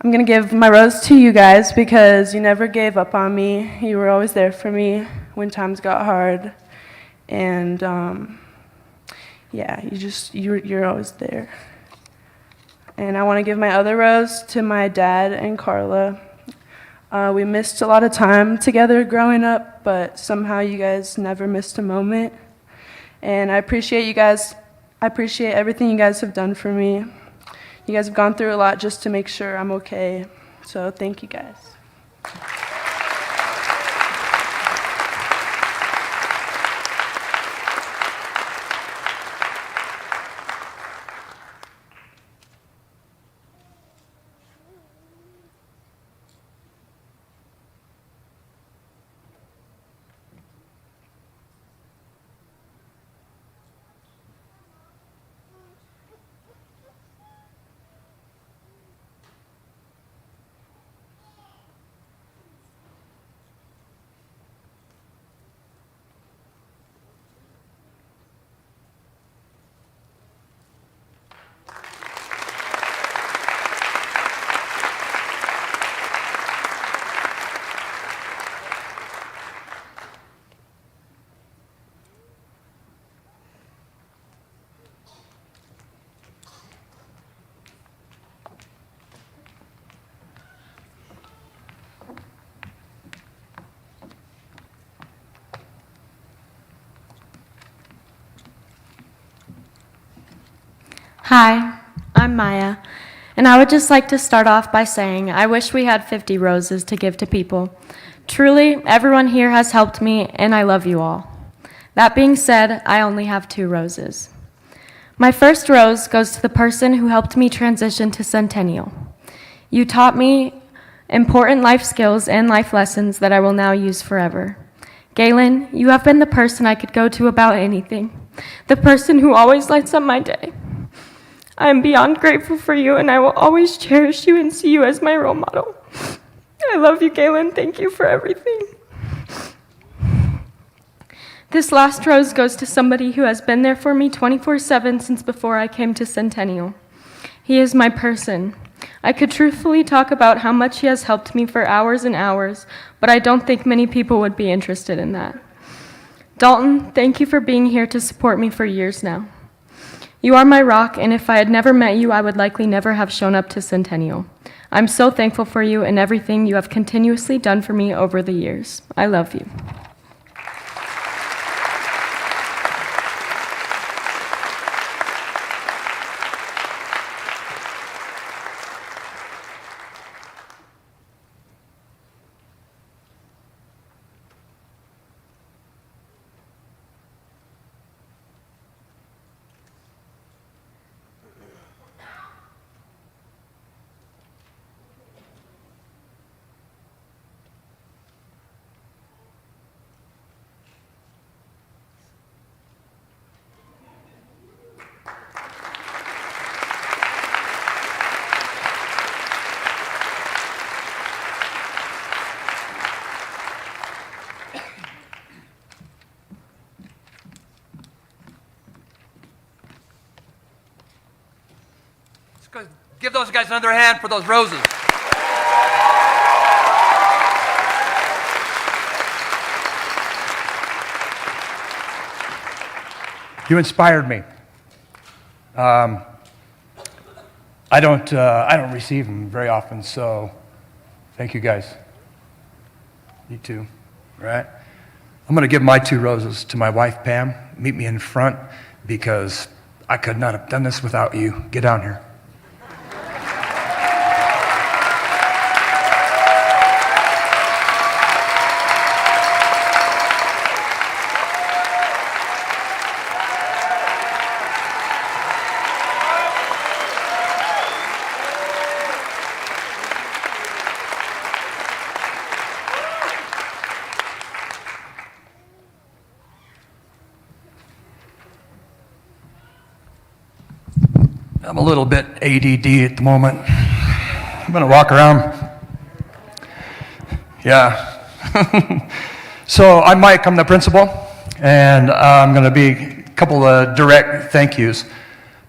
I'm going to give my rose to you guys because you never gave up on me. You were always there for me when times got hard. And yeah, you're always there. And I want to give my other rose to my dad and Carla. We missed a lot of time together growing up, but somehow you guys never missed a moment. And I appreciate you guys. I appreciate everything you guys have done for me. You guys have gone through a lot just to make sure I'm okay. So thank you guys. Hi, I'm Maya, and I would just like to start off by saying I wish we had 50 roses to give to people. Truly, everyone here has helped me, and I love you all. That being said, I only have 2 roses. My first rose goes to the person who helped me transition to Centennial. You taught me important life skills and life lessons that I will now use forever. Galen, you have been the person I could go to about anything, the person who always lights up my day. I am beyond grateful for you, and I will always cherish you and see you as my role model. I love you, Galen. Thank you for everything. This last rose goes to somebody who has been there for me 24/7 since before I came to Centennial. He is my person. I could truthfully talk about how much he has helped me for hours and hours, but I don't think many people would be interested in that. Dalton, thank you for being here to support me for years now. You are my rock, and if I had never met you, I would likely never have shown up to Centennial. I'm so thankful for you and everything you have continuously done for me over the years. I love you. go give those guys another hand for those roses. You inspired me. I don't receive them very often, so thank you guys. You too, right? I'm going to give my 2 roses to my wife, Pam. Meet me in front because I could not have done this without you. Get down here. I'm a little bit ADD at the moment. I'm going to walk around. Yeah. So I'm Mike, I'm the principal, and I'm going to be a couple of direct thank yous.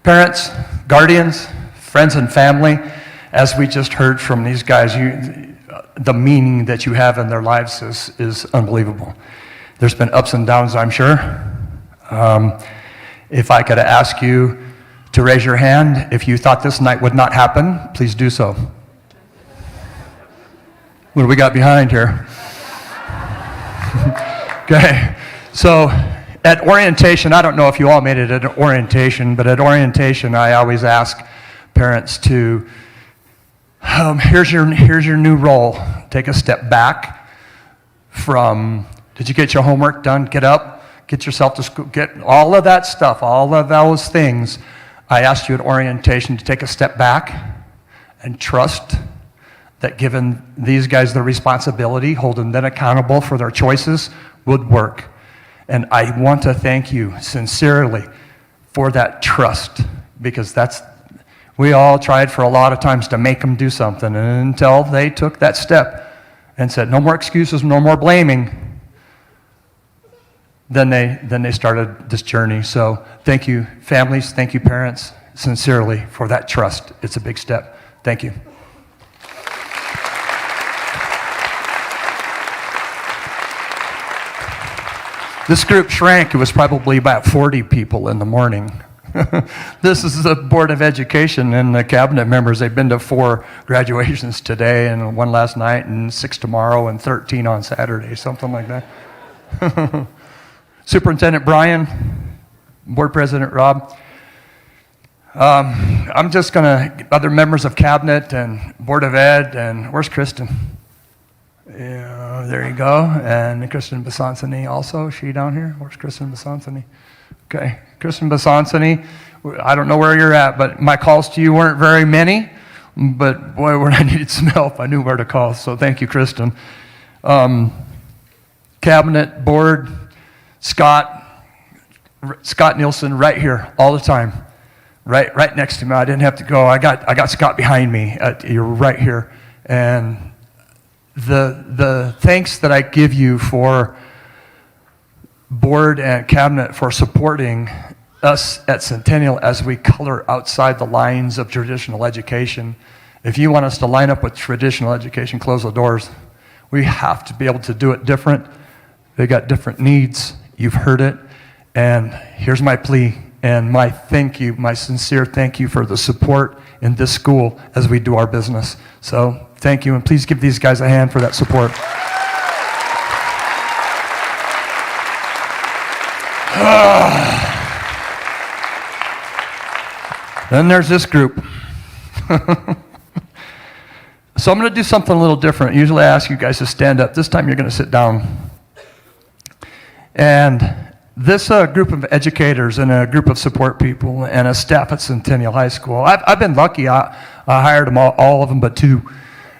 Parents, guardians, friends and family, as we just heard from these guys, the meaning that you have in their lives is unbelievable. There's been ups and downs, I'm sure. If I could ask you to raise your hand if you thought this night would not happen, please do so. What do we got behind here? Okay, so at orientation, I don't know if you all made it at orientation, but at orientation I always ask parents to, here's your new role. Take a step back from, did you get your homework done? Get up, get yourself to school, get all of that stuff, all of those things. I asked you at orientation to take a step back and trust that given these guys the responsibility, holding them accountable for their choices, would work. And I want to thank you sincerely for that trust, because we all tried for a lot of times to make them do something, and until they took that step and said, no more excuses, no more blaming, then they started this journey. So thank you, families, thank you, parents, sincerely for that trust. It's a big step. Thank you. This group shrank. It was probably about 40 people in the morning. This is the Board of Education and the cabinet members. They've been to 4 graduations today and 1 last night and 6 tomorrow and 13 on Saturday, something like that. Superintendent Brian, Board President Rob. I'm just going to, other members of Cabinet and Board of Ed, and where's Kristen? Yeah, there you go. And Kristen Basansani also, is she down here? Where's Kristen Basansani? Okay, Kristen Basansani, I don't know where you're at, but my calls to you weren't very many, but boy, when I needed some help, I knew where to call, so thank you, Kristen. Cabinet, Board, Scott Nielsen right here all the time, right next to me. I didn't have to go. I got Scott behind me. You're right here, and the thanks that I give you for Board and Cabinet for supporting us at Centennial as we color outside the lines of traditional education. If you want us to line up with traditional education, close the doors. We have to be able to do it different. They got different needs. You've heard it. And here's my plea and my thank you, my sincere thank you for the support in this school as we do our business. So thank you, and please give these guys a hand for that support. Then there's this group. So I'm going to do something a little different. Usually I ask you guys to stand up. This time you're going to sit down. And this group of educators and a group of support people and a staff at Centennial High School, I've been lucky. I hired them all of them but 2.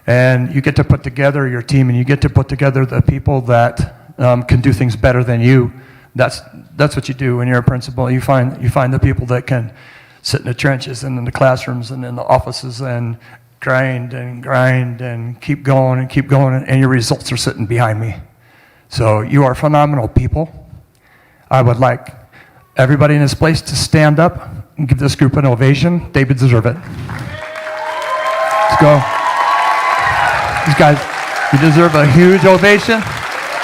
And you get to put together your team, and you get to put together the people that can do things better than you. That's what you do when you're a principal. You find the people that can sit in the trenches and in the classrooms and in the offices and grind and keep going, and your results are sitting behind me. So you are phenomenal people. I would like everybody in this place to stand up and give this group an ovation. They deserve it. go. These guys, you deserve a huge ovation.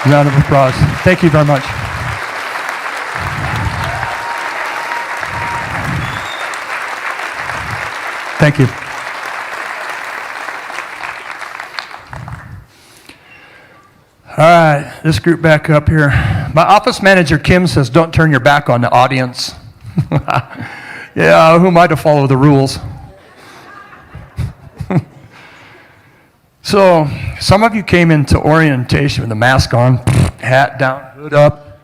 Round of applause. Thank you very much. Thank you. All right, this group back up here. My office manager, Kim, says don't turn your back on the audience. Yeah, who am I to follow the rules? So, some of you came into orientation with a mask on, hat down, hood up,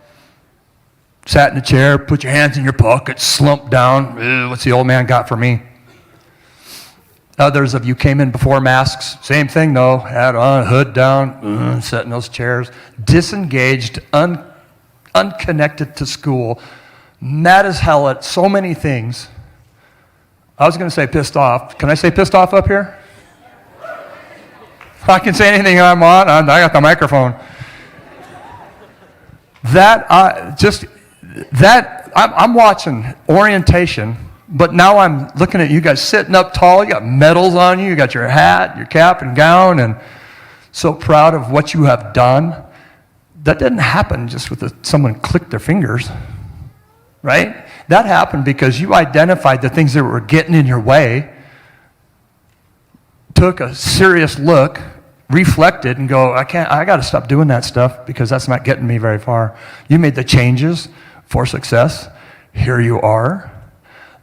sat in a chair, put your hands in your pockets, slumped down. What's the old man got for me? Others of you came in before masks. Same thing, though. Hat on, hood down, sat in those chairs. Disengaged, unconnected to school. Mad as hell at so many things. I was going to say pissed off. Can I say pissed off up here? I can say anything I'm on. I got the microphone. I'm watching orientation, but now I'm looking at you guys sitting up tall. You got medals on you. You got your hat, your cap and gown, and so proud of what you have done. That didn't happen just with someone clicked their fingers, right? That happened because you identified the things that were getting in your way, took a serious look, reflected, and go, I got to stop doing that stuff because that's not getting me very far. You made the changes for success. Here you are.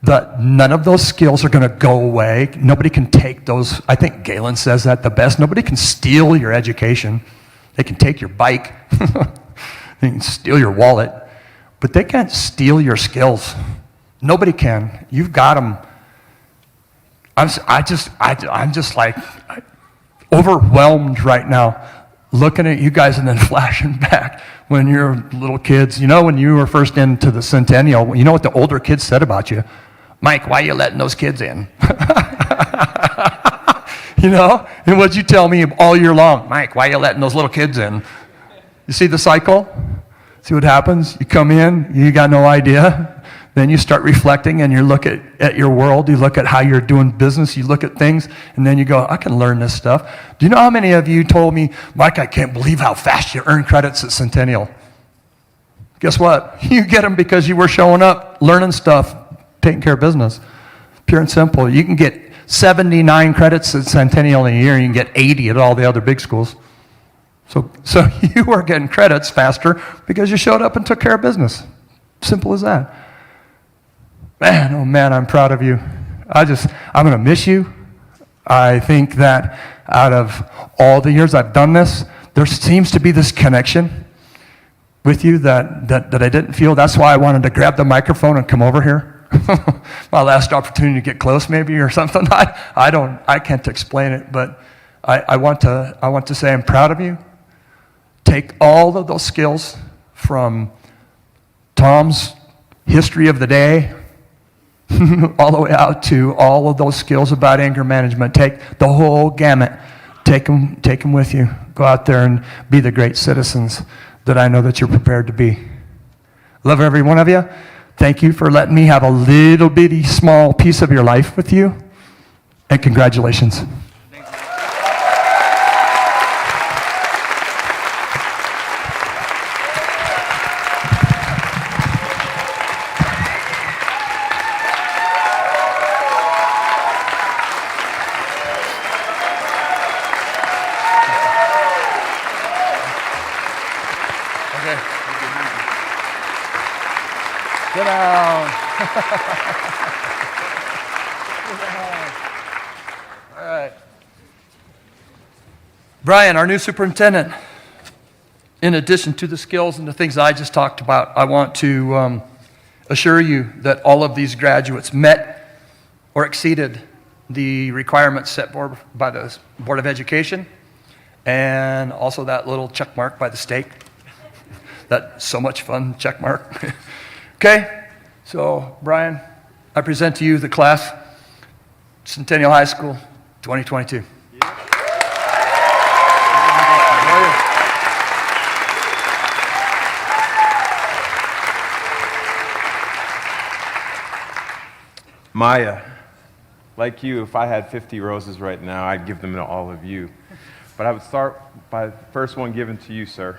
None of those skills are going to go away. Nobody can take those. I think Galen says that the best. Nobody can steal your education. They can take your bike. They can steal your wallet. But they can't steal your skills. Nobody can. You've got them. I'm just like overwhelmed right now looking at you guys and then flashing back when you're little kids. You know, when you were first into the Centennial, you know what the older kids said about you? Mike, why are you letting those kids in? You know? And what'd you tell me all year long? Mike, why are you letting those little kids in? You see the cycle? See what happens? You come in, you got no idea. Then you start reflecting and you look at your world, you look at how you're doing business, you look at things, and then you go, I can learn this stuff. Do you know how many of you told me, Mike, I can't believe how fast you earn credits at Centennial? Guess what? You get them because you were showing up, learning stuff, taking care of business. Pure and simple. You can get 79 credits at Centennial in a year, and you can get 80 at all the other big schools. So you are getting credits faster because you showed up and took care of business. Simple as that. Man, oh man, I'm proud of you. I'm going to miss you. I think that out of all the years I've done this, there seems to be this connection with you that I didn't feel. That's why I wanted to grab the microphone and come over here. My last opportunity to get close maybe or something. I can't explain it, but I want to say I'm proud of you. Take all of those skills from Tom's history of the day all the way out to all of those skills about anger management. Take the whole gamut. Take them with you. Go out there and be the great citizens that I know that you're prepared to be. Love every one of you. Thank you for letting me have a little bitty small piece of your life with you. And congratulations. Sit down. All right. Brian, our new superintendent, in addition to the skills and the things I just talked about, I want to assure you that all of these graduates met or exceeded the requirements set forward by the Board of Education and also that little check mark by the state. That so much fun check mark. Okay, so Brian, I present to you the class, Centennial High School, 2022. Maya, Like you, if I had 50 roses right now, I'd give them to all of you. But I would start by the first one given to you, sir.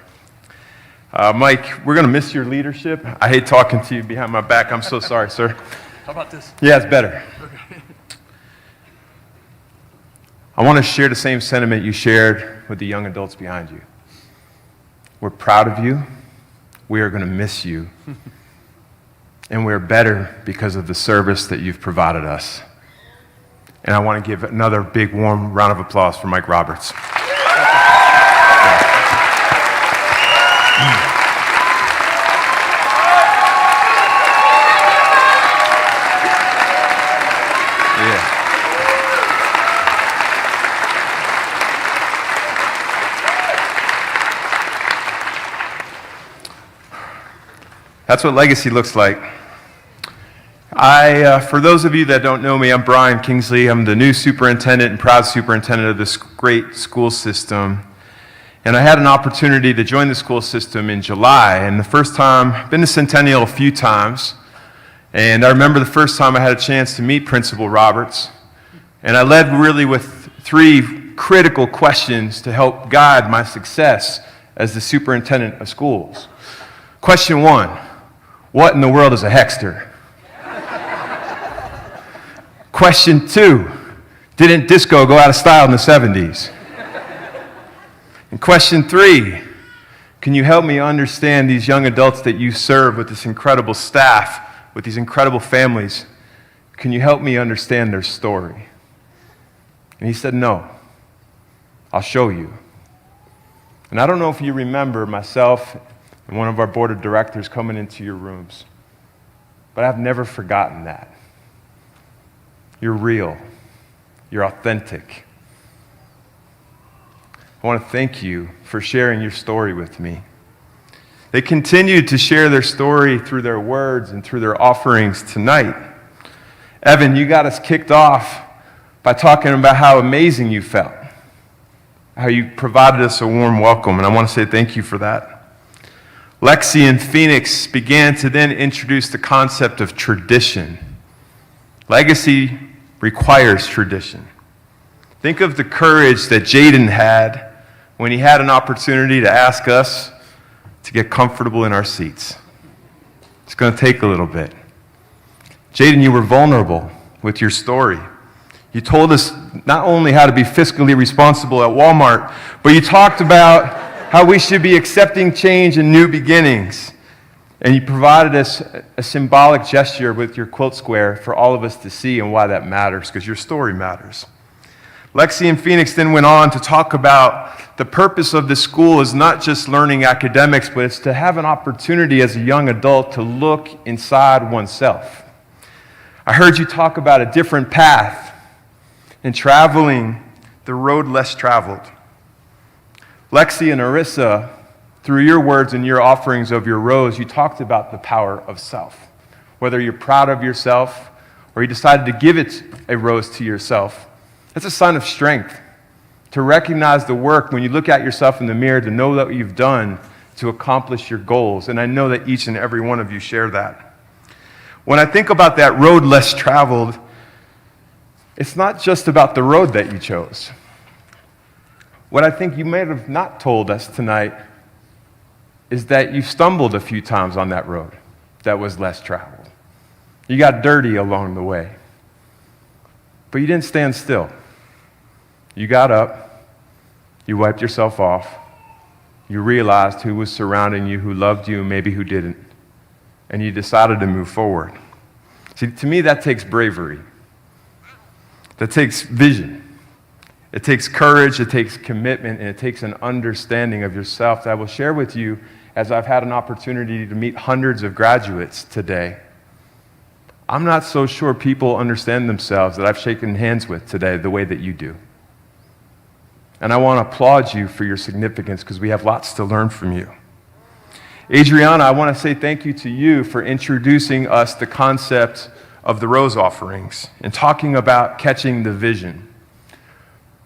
Mike, we're going to miss your leadership. I hate talking to you behind my back. I'm so sorry, sir. How about this? Yeah, it's better. I want to share the same sentiment you shared with the young adults behind you. We're proud of you. We are going to miss you. And we're better because of the service that you've provided us. And I want to give another big, warm round of applause for Mike Roberts. Yeah. That's what legacy looks like. For those of you that don't know me, I'm Brian Kingsley. I'm the new superintendent and proud superintendent of this great school system. And I had an opportunity to join the school system in July. And the first time, I've been to Centennial a few times. And I remember the first time I had a chance to meet Principal Roberts. And I led really with 3 critical questions to help guide my success as the superintendent of schools. Question 1, what in the world is a Hexter? Question 2, didn't disco go out of style in the 70s? And question 3, can you help me understand these young adults that you serve with this incredible staff, with these incredible families? Can you help me understand their story? And he said, no, I'll show you. And I don't know if you remember myself and one of our board of directors coming into your rooms, but I've never forgotten that. You're real. You're authentic. I want to thank you for sharing your story with me. They continued to share their story through their words and through their offerings tonight. Evan, you got us kicked off by talking about how amazing you felt, how you provided us a warm welcome, and I want to say thank you for that. Lexi and Phoenix began to then introduce the concept of tradition. Legacy requires tradition. Think of the courage that Jaden had when he had an opportunity to ask us to get comfortable in our seats. It's going to take a little bit. Jaden, you were vulnerable with your story. You told us not only how to be fiscally responsible at Walmart, but you talked about how we should be accepting change and new beginnings. And you provided us a symbolic gesture with your quilt square for all of us to see and why that matters, because your story matters. Lexi and Phoenix then went on to talk about the purpose of the school is not just learning academics, but it's to have an opportunity as a young adult to look inside oneself. I heard you talk about a different path and traveling the road less traveled. Lexi and Arissa, through your words and your offerings of your rose, you talked about the power of self. Whether you're proud of yourself or you decided to give it a rose to yourself, that's a sign of strength. To recognize the work when you look at yourself in the mirror, to know that you've done to accomplish your goals. And I know that each and every one of you share that. When I think about that road less traveled, it's not just about the road that you chose. What I think you may have not told us tonight is that you stumbled a few times on that road that was less traveled. You got dirty along the way. But you didn't stand still. You got up, you wiped yourself off, you realized who was surrounding you, who loved you, and maybe who didn't, and you decided to move forward. See, to me, that takes bravery. That takes vision. It takes courage, it takes commitment, and it takes an understanding of yourself that I will share with you as I've had an opportunity to meet hundreds of graduates today. I'm not so sure people understand themselves that I've shaken hands with today the way that you do. And I want to applaud you for your significance because we have lots to learn from you. Adriana, I want to say thank you to you for introducing us the concept of the rose offerings and talking about catching the vision.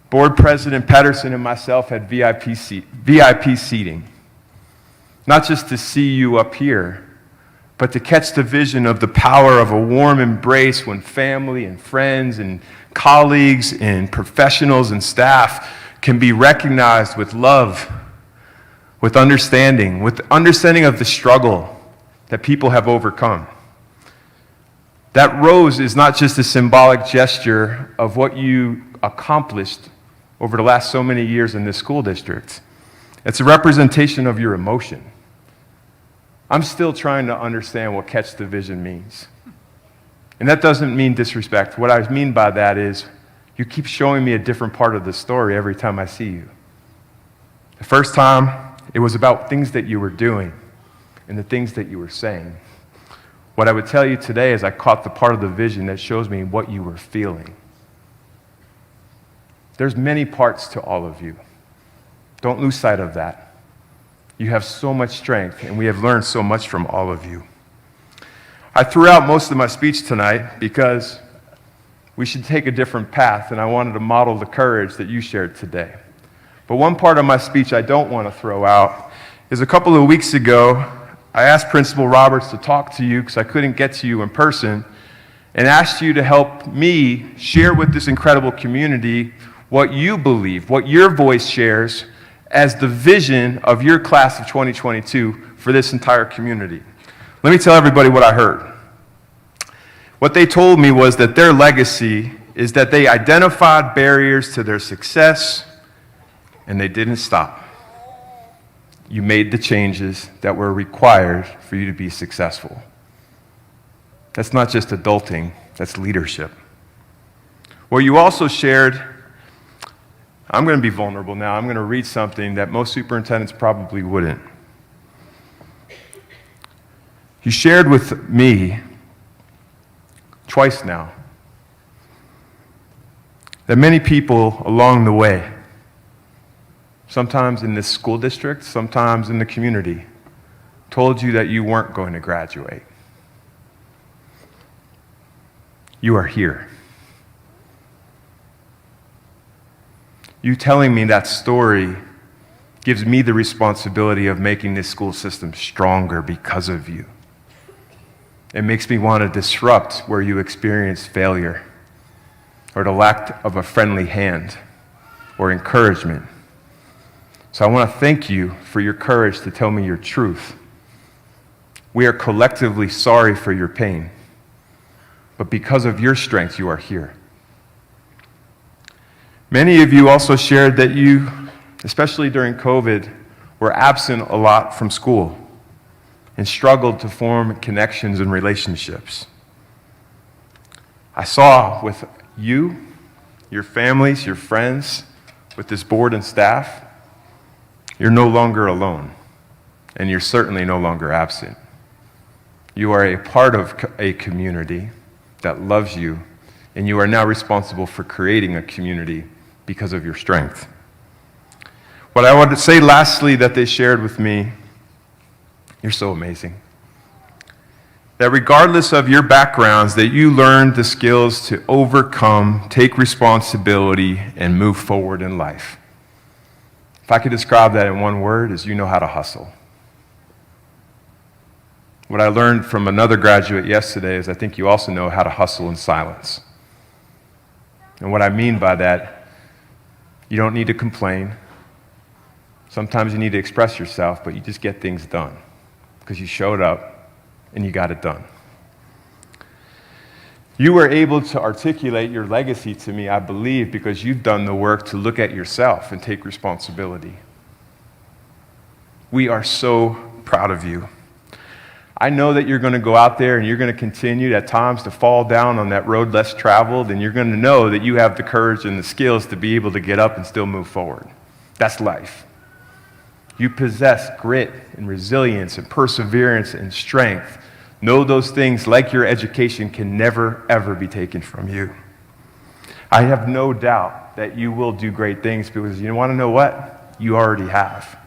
Board President Pedersen and myself had VIP seating, not just to see you up here, but to catch the vision of the power of a warm embrace when family and friends and colleagues and professionals and staff can be recognized with love, with understanding of the struggle that people have overcome. That rose is not just a symbolic gesture of what you accomplished over the last so many years in this school district. It's a representation of your emotion. I'm still trying to understand what Catch the Vision means. And that doesn't mean disrespect. What I mean by that is you keep showing me a different part of the story every time I see you. The first time, it was about things that you were doing and the things that you were saying. What I would tell you today is I caught the part of the vision that shows me what you were feeling. There's many parts to all of you. Don't lose sight of that. You have so much strength, and we have learned so much from all of you. I threw out most of my speech tonight because we should take a different path, and I wanted to model the courage that you shared today. But one part of my speech I don't want to throw out is a couple of weeks ago, I asked Principal Roberts to talk to you because I couldn't get to you in person, and asked you to help me share with this incredible community what you believe, what your voice shares as the vision of your class of 2022 for this entire community. Let me tell everybody what I heard. What they told me was that their legacy is that they identified barriers to their success and they didn't stop. You made the changes that were required for you to be successful. That's not just adulting, that's leadership. What you also shared, I'm going to be vulnerable now. I'm going to read something that most superintendents probably wouldn't. You shared with me twice now that many people along the way, sometimes in this school district, sometimes in the community, told you that you weren't going to graduate. You are here. You telling me that story gives me the responsibility of making this school system stronger because of you. It makes me want to disrupt where you experience failure or the lack of a friendly hand or encouragement. So I want to thank you for your courage to tell me your truth. We are collectively sorry for your pain, but because of your strength, you are here. Many of you also shared that you, especially during COVID, were absent a lot from school and struggled to form connections and relationships. I saw with you, your families, your friends, with this board and staff, you're no longer alone, and you're certainly no longer absent. You are a part of a community that loves you, and you are now responsible for creating a community because of your strength. What I want to say lastly that they shared with me, you're so amazing. That regardless of your backgrounds, that you learned the skills to overcome, take responsibility, and move forward in life. If I could describe that in one word, is you know how to hustle. What I learned from another graduate yesterday is I think you also know how to hustle in silence. And what I mean by that, you don't need to complain. Sometimes you need to express yourself, but you just get things done because you showed up and you got it done. You were able to articulate your legacy to me, I believe, because you've done the work to look at yourself and take responsibility. We are so proud of you. I know that you're going to go out there and you're going to continue at times to fall down on that road less traveled, and you're going to know that you have the courage and the skills to be able to get up and still move forward. That's life. You possess grit and resilience and perseverance and strength. Know those things, like your education, can never, ever be taken from you. I have no doubt that you will do great things because you want to know what? You already have.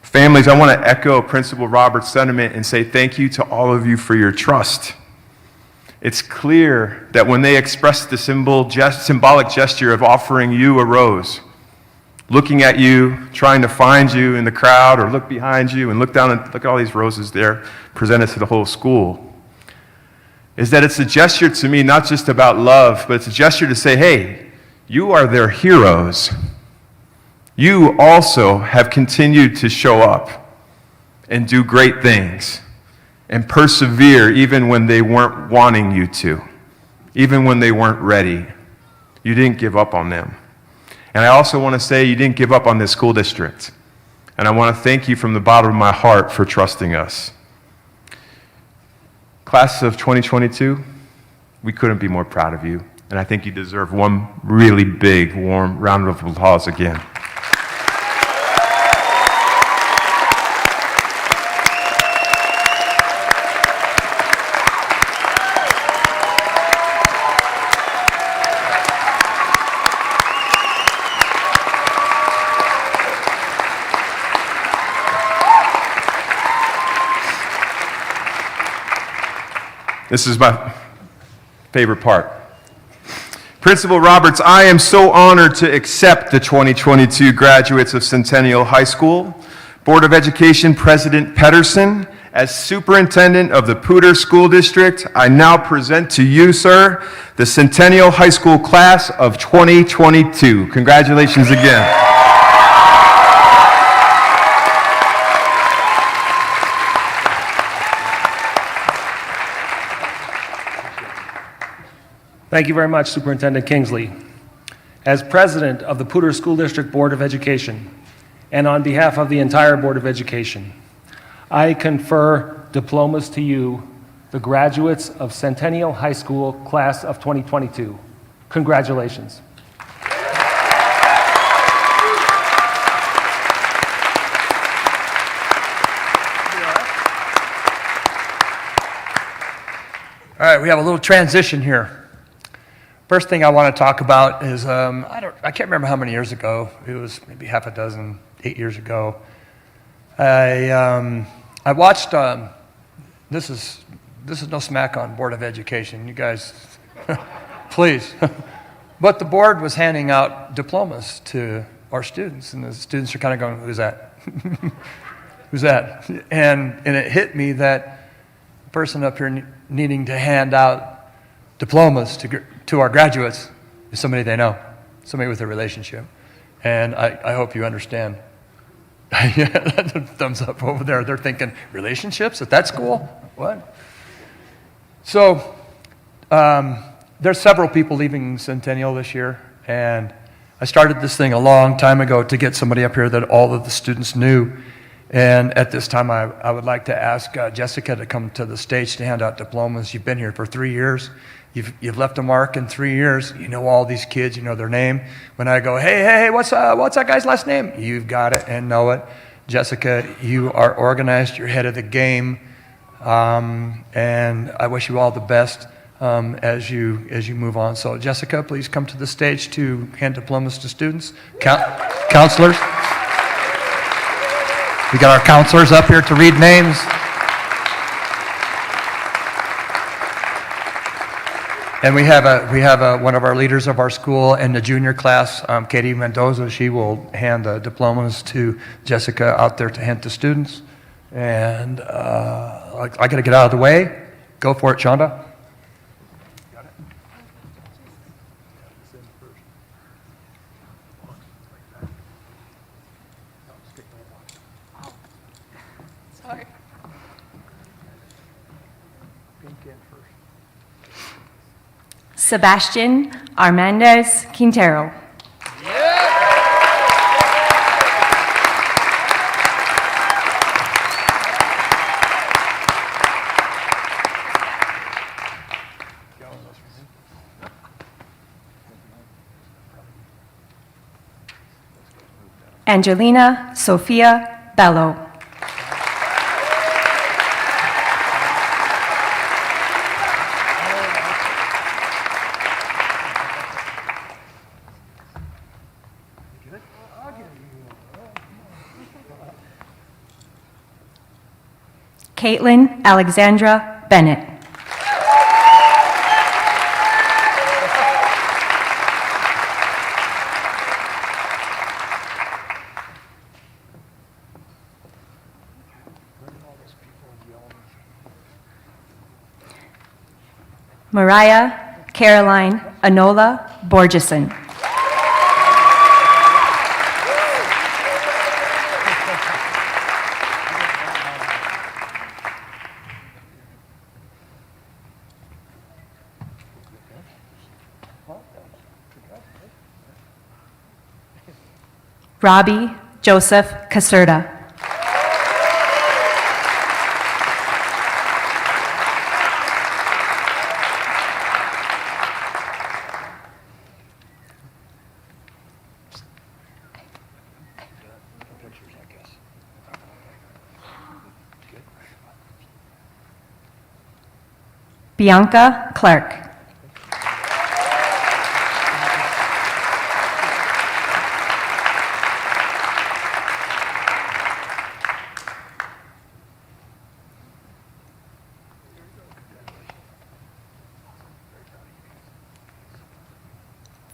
Families, I want to echo Principal Roberts' sentiment and say thank you to all of you for your trust. It's clear that when they expressed the symbolic gesture of offering you a rose, looking at you, trying to find you in the crowd, or look behind you and look down and look at all these roses there presented to the whole school. is that it's a gesture to me not just about love, but it's a gesture to say, hey, you are their heroes. You also have continued to show up and do great things and persevere even when they weren't wanting you to, even when they weren't ready. You didn't give up on them. And I also want to say you didn't give up on this school district. And I want to thank you from the bottom of my heart for trusting us. Class of 2022, we couldn't be more proud of you. And I think you deserve one really big, warm round of applause again. This is my favorite part. Principal Roberts, I am so honored to accept the 2022 graduates of Centennial High School. Board of Education President Pedersen, as superintendent of the Poudre School District, I now present to you, sir, the Centennial High School class of 2022. Congratulations again. Thank you very much, Superintendent Kingsley. As president of the Poudre School District Board of Education, and on behalf of the entire Board of Education, I confer diplomas to you, the graduates of Centennial High School class of 2022. Congratulations. All right, we have a little transition here. First thing I want to talk about is, I can't remember how many years ago, it was maybe half a dozen, 8 years ago. I watched, this is no smack on Board of Education, you guys, please. But the board was handing out diplomas to our students, and the students are kind of going, who's that? Who's that? And it hit me that the person up here needing to hand out diplomas to our graduates is somebody they know, somebody with a relationship. And I hope you understand. Yeah, thumbs up over there. They're thinking, relationships at that school? What? So there's several people leaving Centennial this year, and I started this thing a long time ago to get somebody up here that all of the students knew. And at this time, I would like to ask Jessica to come to the stage to hand out diplomas. You've been here for 3 years. You've left a mark in 3 years. You know all these kids. You know their name. When I go, hey, what's that guy's last name? You've got it and know it. Jessica, you are organized. You're ahead of the game. And I wish you all the best as you move on. So Jessica, please come to the stage to hand diplomas to students. Counselors. We got our counselors up here to read names. And we have one of our leaders of our school in the junior class, Katie Mendoza. She will hand the diplomas to Jessica out there to hand to students. And I got to get out of the way. Go for it, Shonda. Sorry. Sebastian Armendez Quintero. Angelina Sofia Bello. Caitlin Alexandra Bennett. Mariah Caroline Anola Borgeson. Robbie Joseph Caserta. Bianca Clark.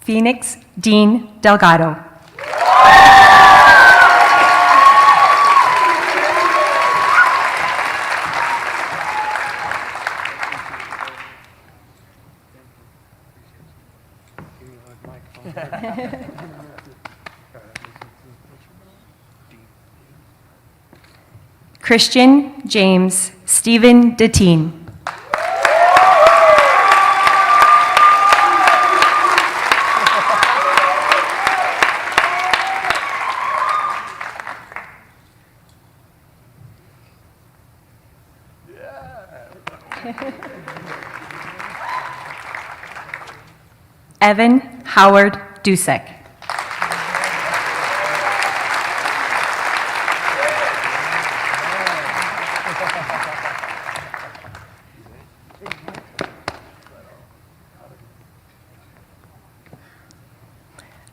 Phoenix Dean Delgado. Christian James Stephen Deteen. Evan Howard Dusek.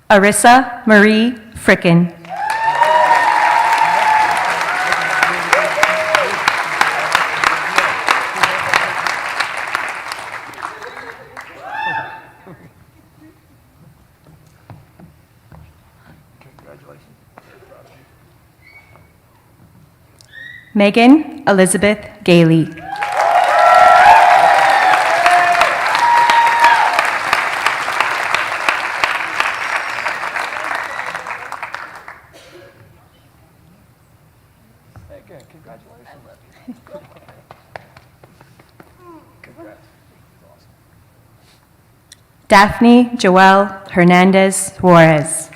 Arissa Marie Frickin. Megan Elizabeth Gailey. Daphne Joelle Hernandez Juarez.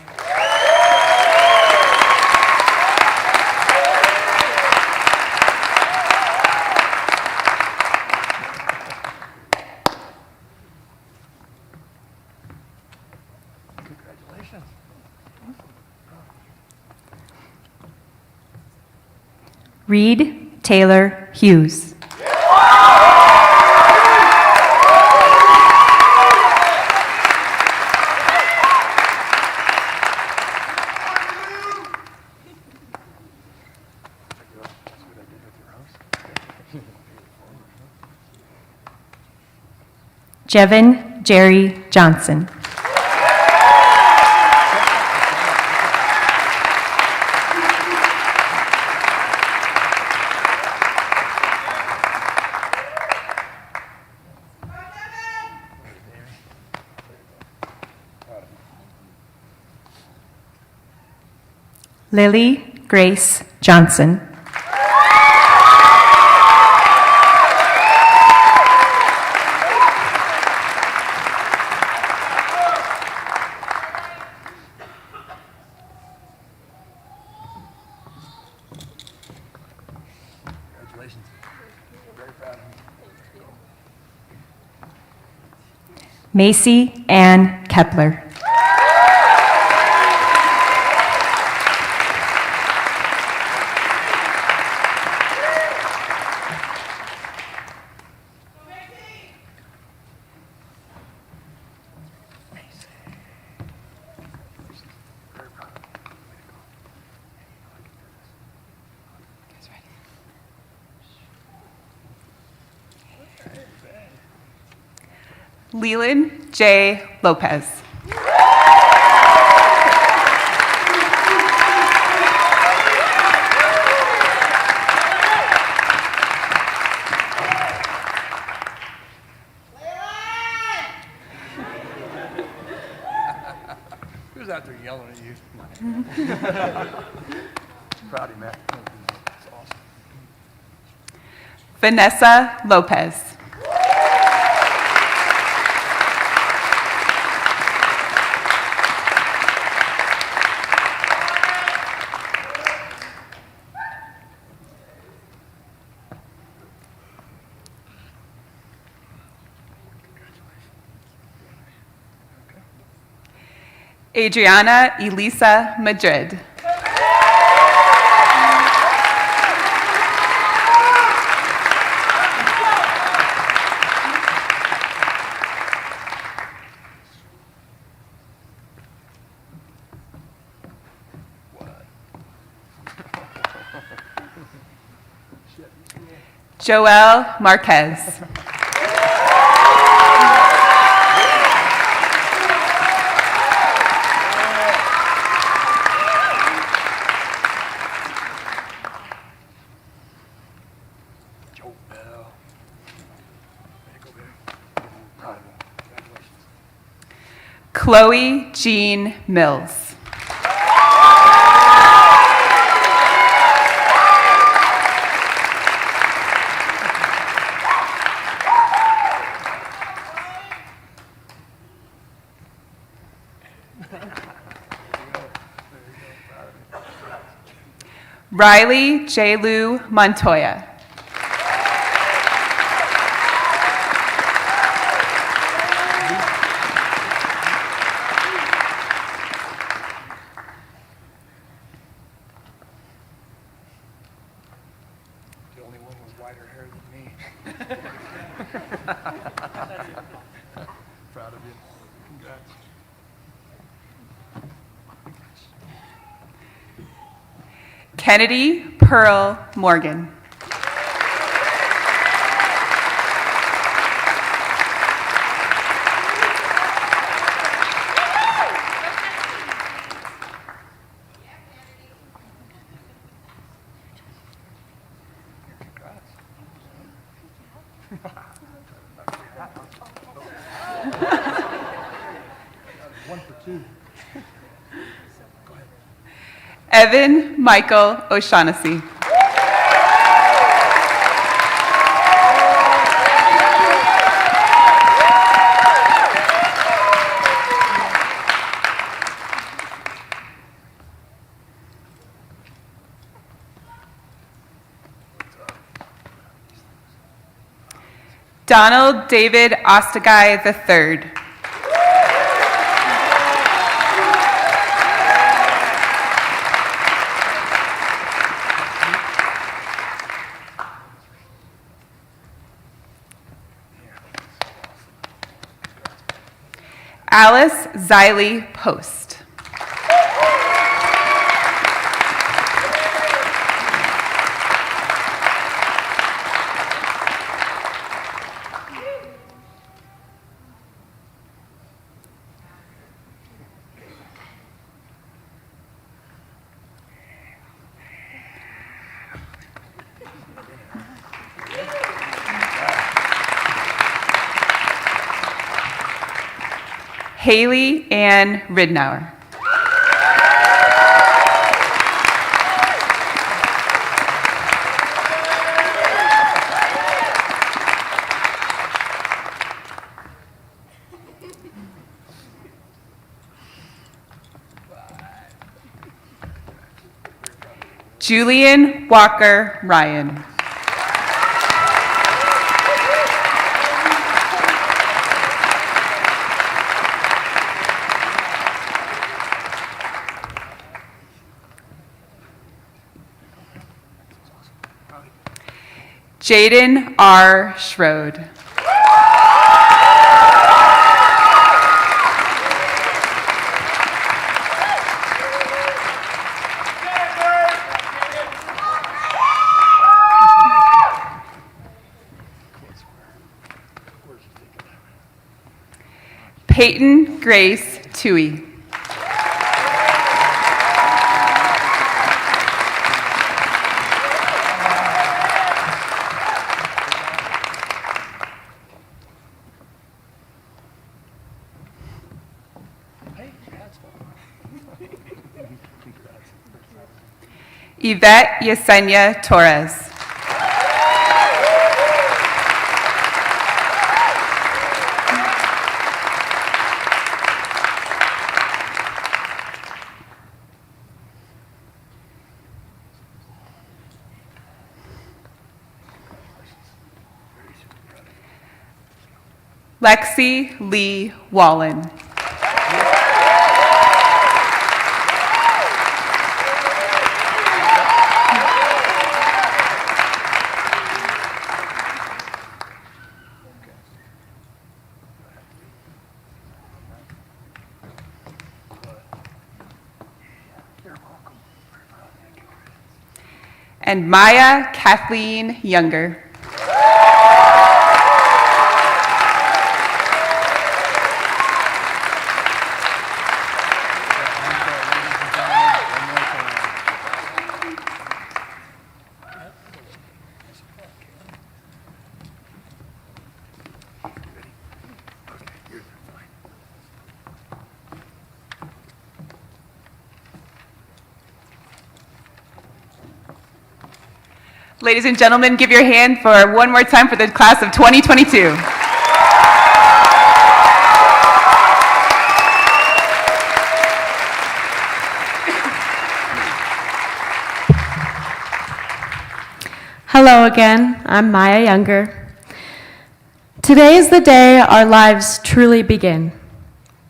Reed Taylor Hughes. Jevin Jerry Johnson. Lily Grace Johnson. Macy Ann Kepler. Leland J. Lopez. they're yelling at you. Proud of you, Matt. That's awesome. Vanessa Lopez. Adriana Elisa Madrid. Joel Marquez. Chloe Jean Mills. Riley J. Lou Montoya. The only one with whiter hair than me. Proud of you. Congrats. Kennedy Pearl Morgan. One for two. Evan Michael O'Shaughnessy. Donald David Ostagai III. Alice Xiley Post. Haley Ann Ridnour. Julian Walker Ryan. Jaden R. Schroed. Peyton Grace Tui. Yvette Yesenia Torres. Lexi Lee Wallen. And Maya Kathleen Younger. Ladies and gentlemen, give your hand for one more time for the class of 2022. Hello again, I'm Maya Younger. Today is the day our lives truly begin.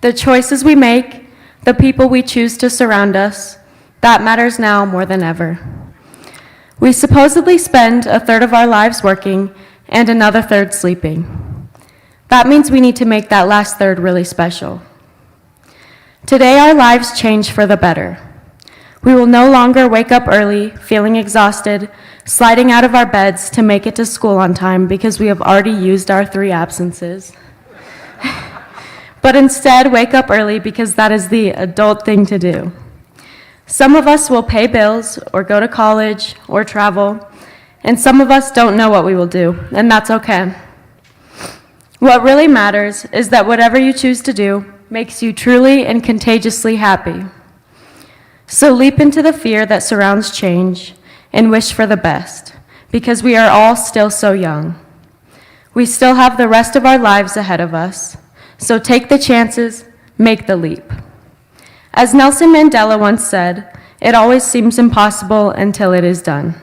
The choices we make, the people we choose to surround us, that matters now more than ever. We supposedly spend a third of our lives working and another third sleeping. That means we need to make that last third really special. Today our lives change for the better. We will no longer wake up early, feeling exhausted, sliding out of our beds to make it to school on time because we have already used our 3 absences. But instead wake up early because that is the adult thing to do. Some of us will pay bills or go to college or travel, and some of us don't know what we will do, and that's okay. What really matters is that whatever you choose to do makes you truly and contagiously happy. So leap into the fear that surrounds change and wish for the best, because we are all still so young. We still have the rest of our lives ahead of us, so take the chances, make the leap. As Nelson Mandela once said, it always seems impossible until it is done.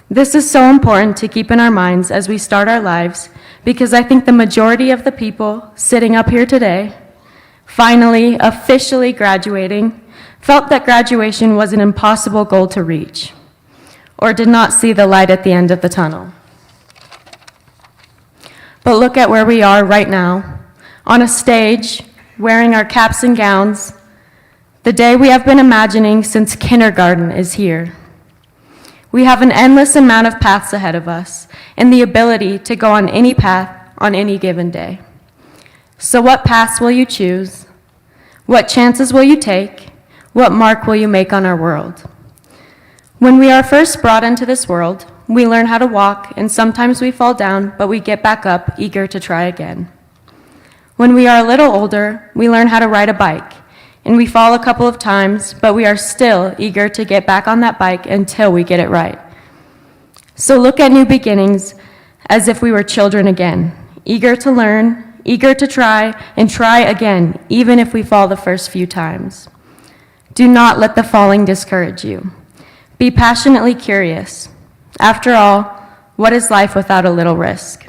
This is so important to keep in our minds as we start our lives, because I think the majority of the people sitting up here today, finally, officially graduating, felt that graduation was an impossible goal to reach, or did not see the light at the end of the tunnel. But look at where we are right now, on a stage, wearing our caps and gowns. The day we have been imagining since kindergarten is here. We have an endless amount of paths ahead of us and the ability to go on any path on any given day. So what paths will you choose? What chances will you take? What mark will you make on our world? When we are first brought into this world, we learn how to walk, and sometimes we fall down, but we get back up, eager to try again. When we are a little older, we learn how to ride a bike, and we fall a couple of times, but we are still eager to get back on that bike until we get it right. So look at new beginnings as if we were children again, eager to learn, eager to try, and try again, even if we fall the first few times. Do not let the falling discourage you. Be passionately curious. After all, what is life without a little risk?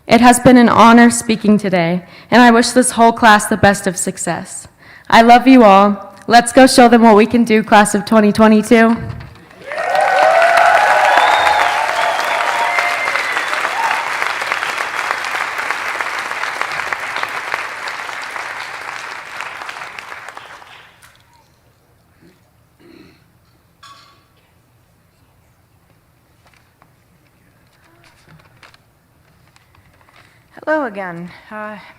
It has been an honor speaking today, and I wish this whole class the best of success. I love you all. Let's go show them what we can do, class of 2022. Hello again.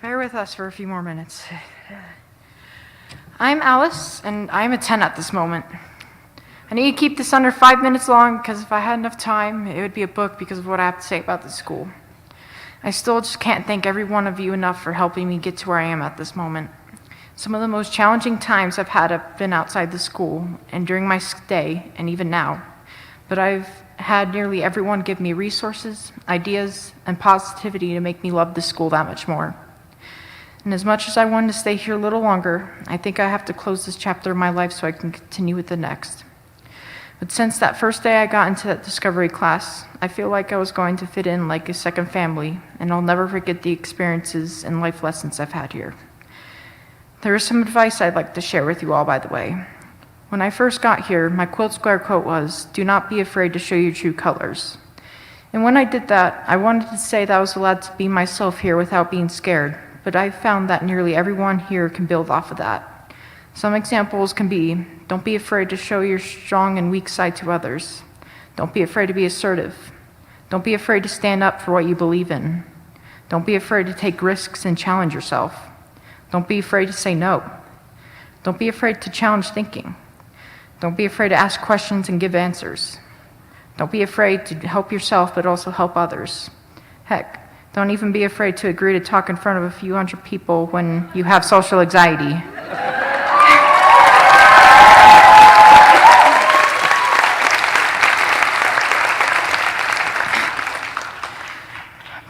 Bear with us for a few more minutes. I'm Alice, and I'm a 10 at this moment. I need to keep this under 5 minutes long, because if I had enough time, it would be a book because of what I have to say about this school. I still just can't thank every one of you enough for helping me get to where I am at this moment. Some of the most challenging times I've had have been outside the school and during my stay, and even now. But I've had nearly everyone give me resources, ideas, and positivity to make me love the school that much more. And as much as I wanted to stay here a little longer, I think I have to close this chapter of my life so I can continue with the next. But since that first day I got into that discovery class, I feel like I was going to fit in like a second family, and I'll never forget the experiences and life lessons I've had here. There is some advice I'd like to share with you all, by the way. When I first got here, my Quilt Square quote was, "Do not be afraid to show your true colors." And when I did that, I wanted to say that I was allowed to be myself here without being scared, but I found that nearly everyone here can build off of that. Some examples can be, don't be afraid to show your strong and weak side to others. Don't be afraid to be assertive. Don't be afraid to stand up for what you believe in. Don't be afraid to take risks and challenge yourself. Don't be afraid to say no. Don't be afraid to challenge thinking. Don't be afraid to ask questions and give answers. Don't be afraid to help yourself, but also help others. Heck, don't even be afraid to agree to talk in front of a few hundred people when you have social anxiety.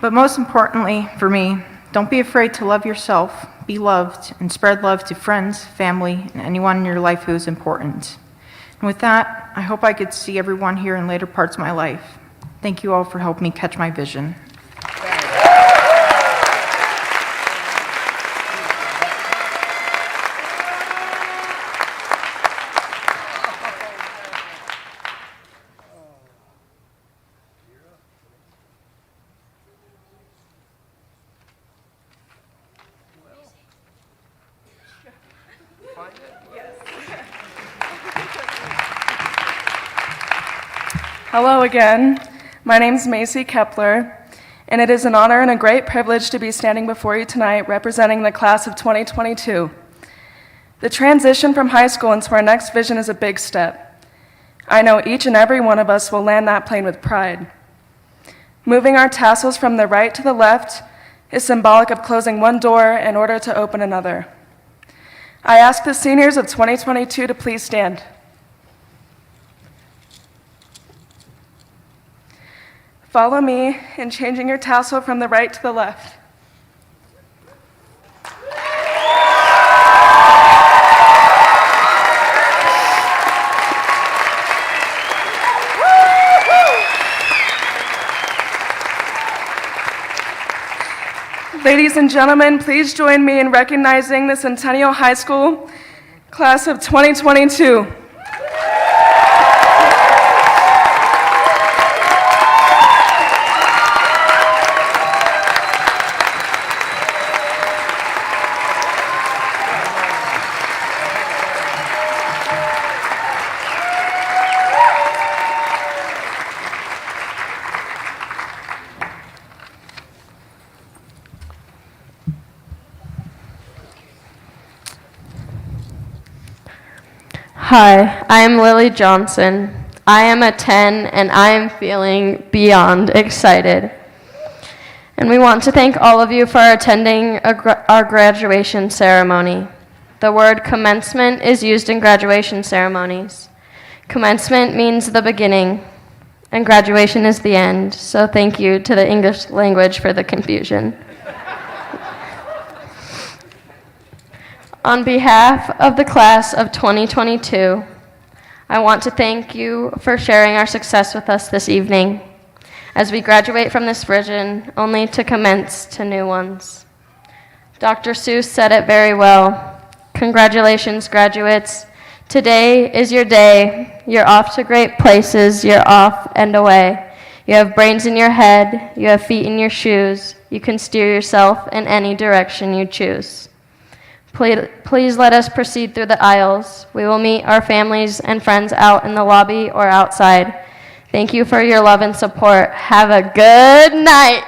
But most importantly for me, don't be afraid to love yourself, be loved, and spread love to friends, family, and anyone in your life who is important. And with that, I hope I could see everyone here in later parts of my life. Thank you all for helping me catch my vision. Hello again. My name is Macy Kepler, and it is an honor and a great privilege to be standing before you tonight representing the class of 2022. The transition from high school into our next vision is a big step. I know each and every one of us will land that plane with pride. Moving our tassels from the right to the left is symbolic of closing one door in order to open another. I ask the seniors of 2022 to please stand. Follow me in changing your tassel from the right to the left. Ladies and gentlemen, please join me in recognizing the Centennial High School class of 2022. Hi, I am Lily Johnson. I am a 10 and I am feeling beyond excited. And we want to thank all of you for attending our graduation ceremony. The word commencement is used in graduation ceremonies. Commencement means the beginning, and graduation is the end. So thank you to the English language for the confusion. On behalf of the class of 2022, I want to thank you for sharing our success with us this evening as we graduate from this vision only to commence to new ones. Dr. Seuss said it very well. Congratulations, graduates. Today is your day. You're off to great places. You're off and away. You have brains in your head. You have feet in your shoes. You can steer yourself in any direction you choose. Please let us proceed through the aisles. We will meet our families and friends out in the lobby or outside. Thank you for your love and support. Have a good night.